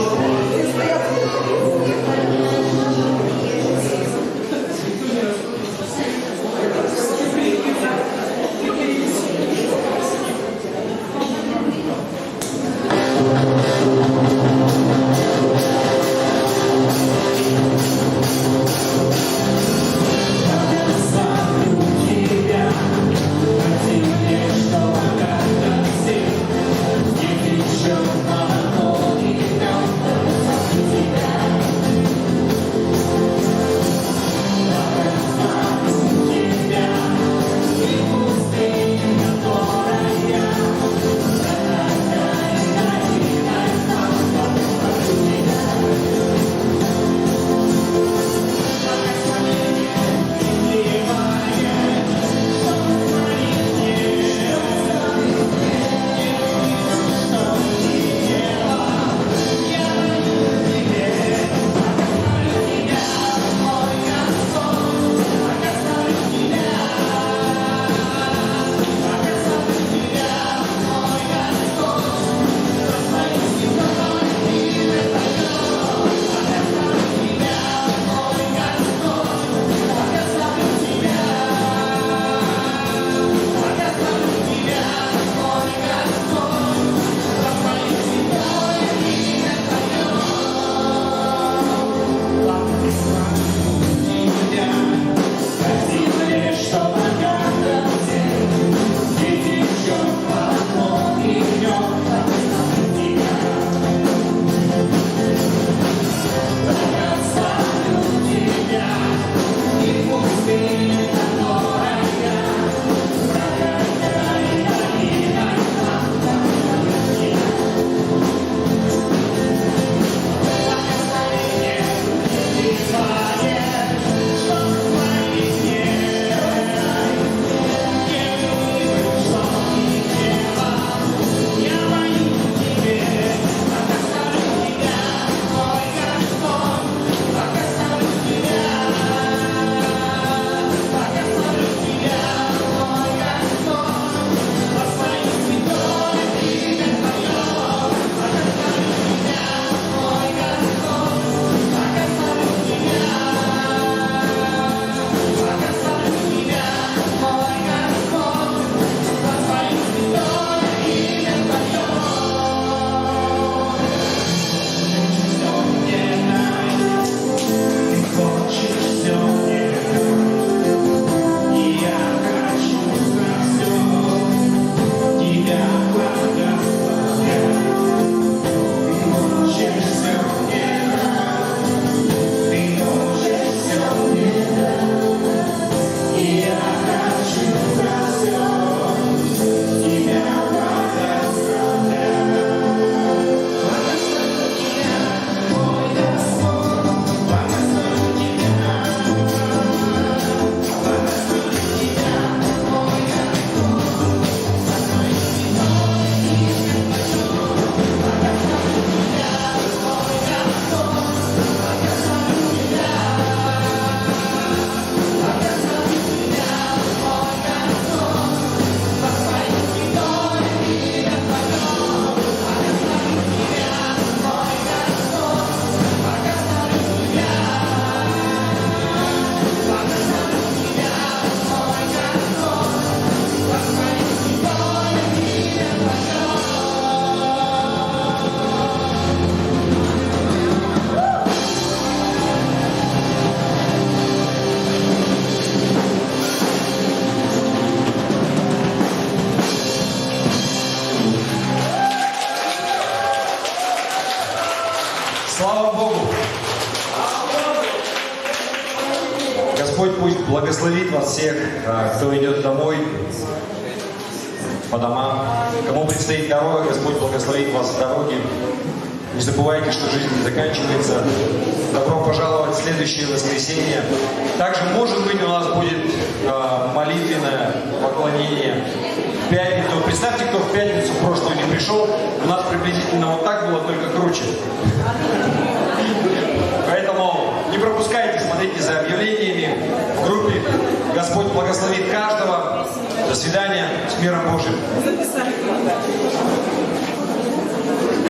Слава Богу! Господь пусть благословит вас всех, кто идет домой, по домам. Кому предстоит дорога, Господь благословит вас в дороге. Не забывайте, что жизнь не заканчивается. Добро пожаловать в следующее воскресенье. Также, может быть, у нас будет молитвенное поклонение в пятницу. Представьте, кто в пятницу прошлую не пришел. У нас приблизительно вот так было, только круче. Поэтому не пропускайте, смотрите за объявлениями в группе. Господь благословит каждого. До свидания. С миром Божьим.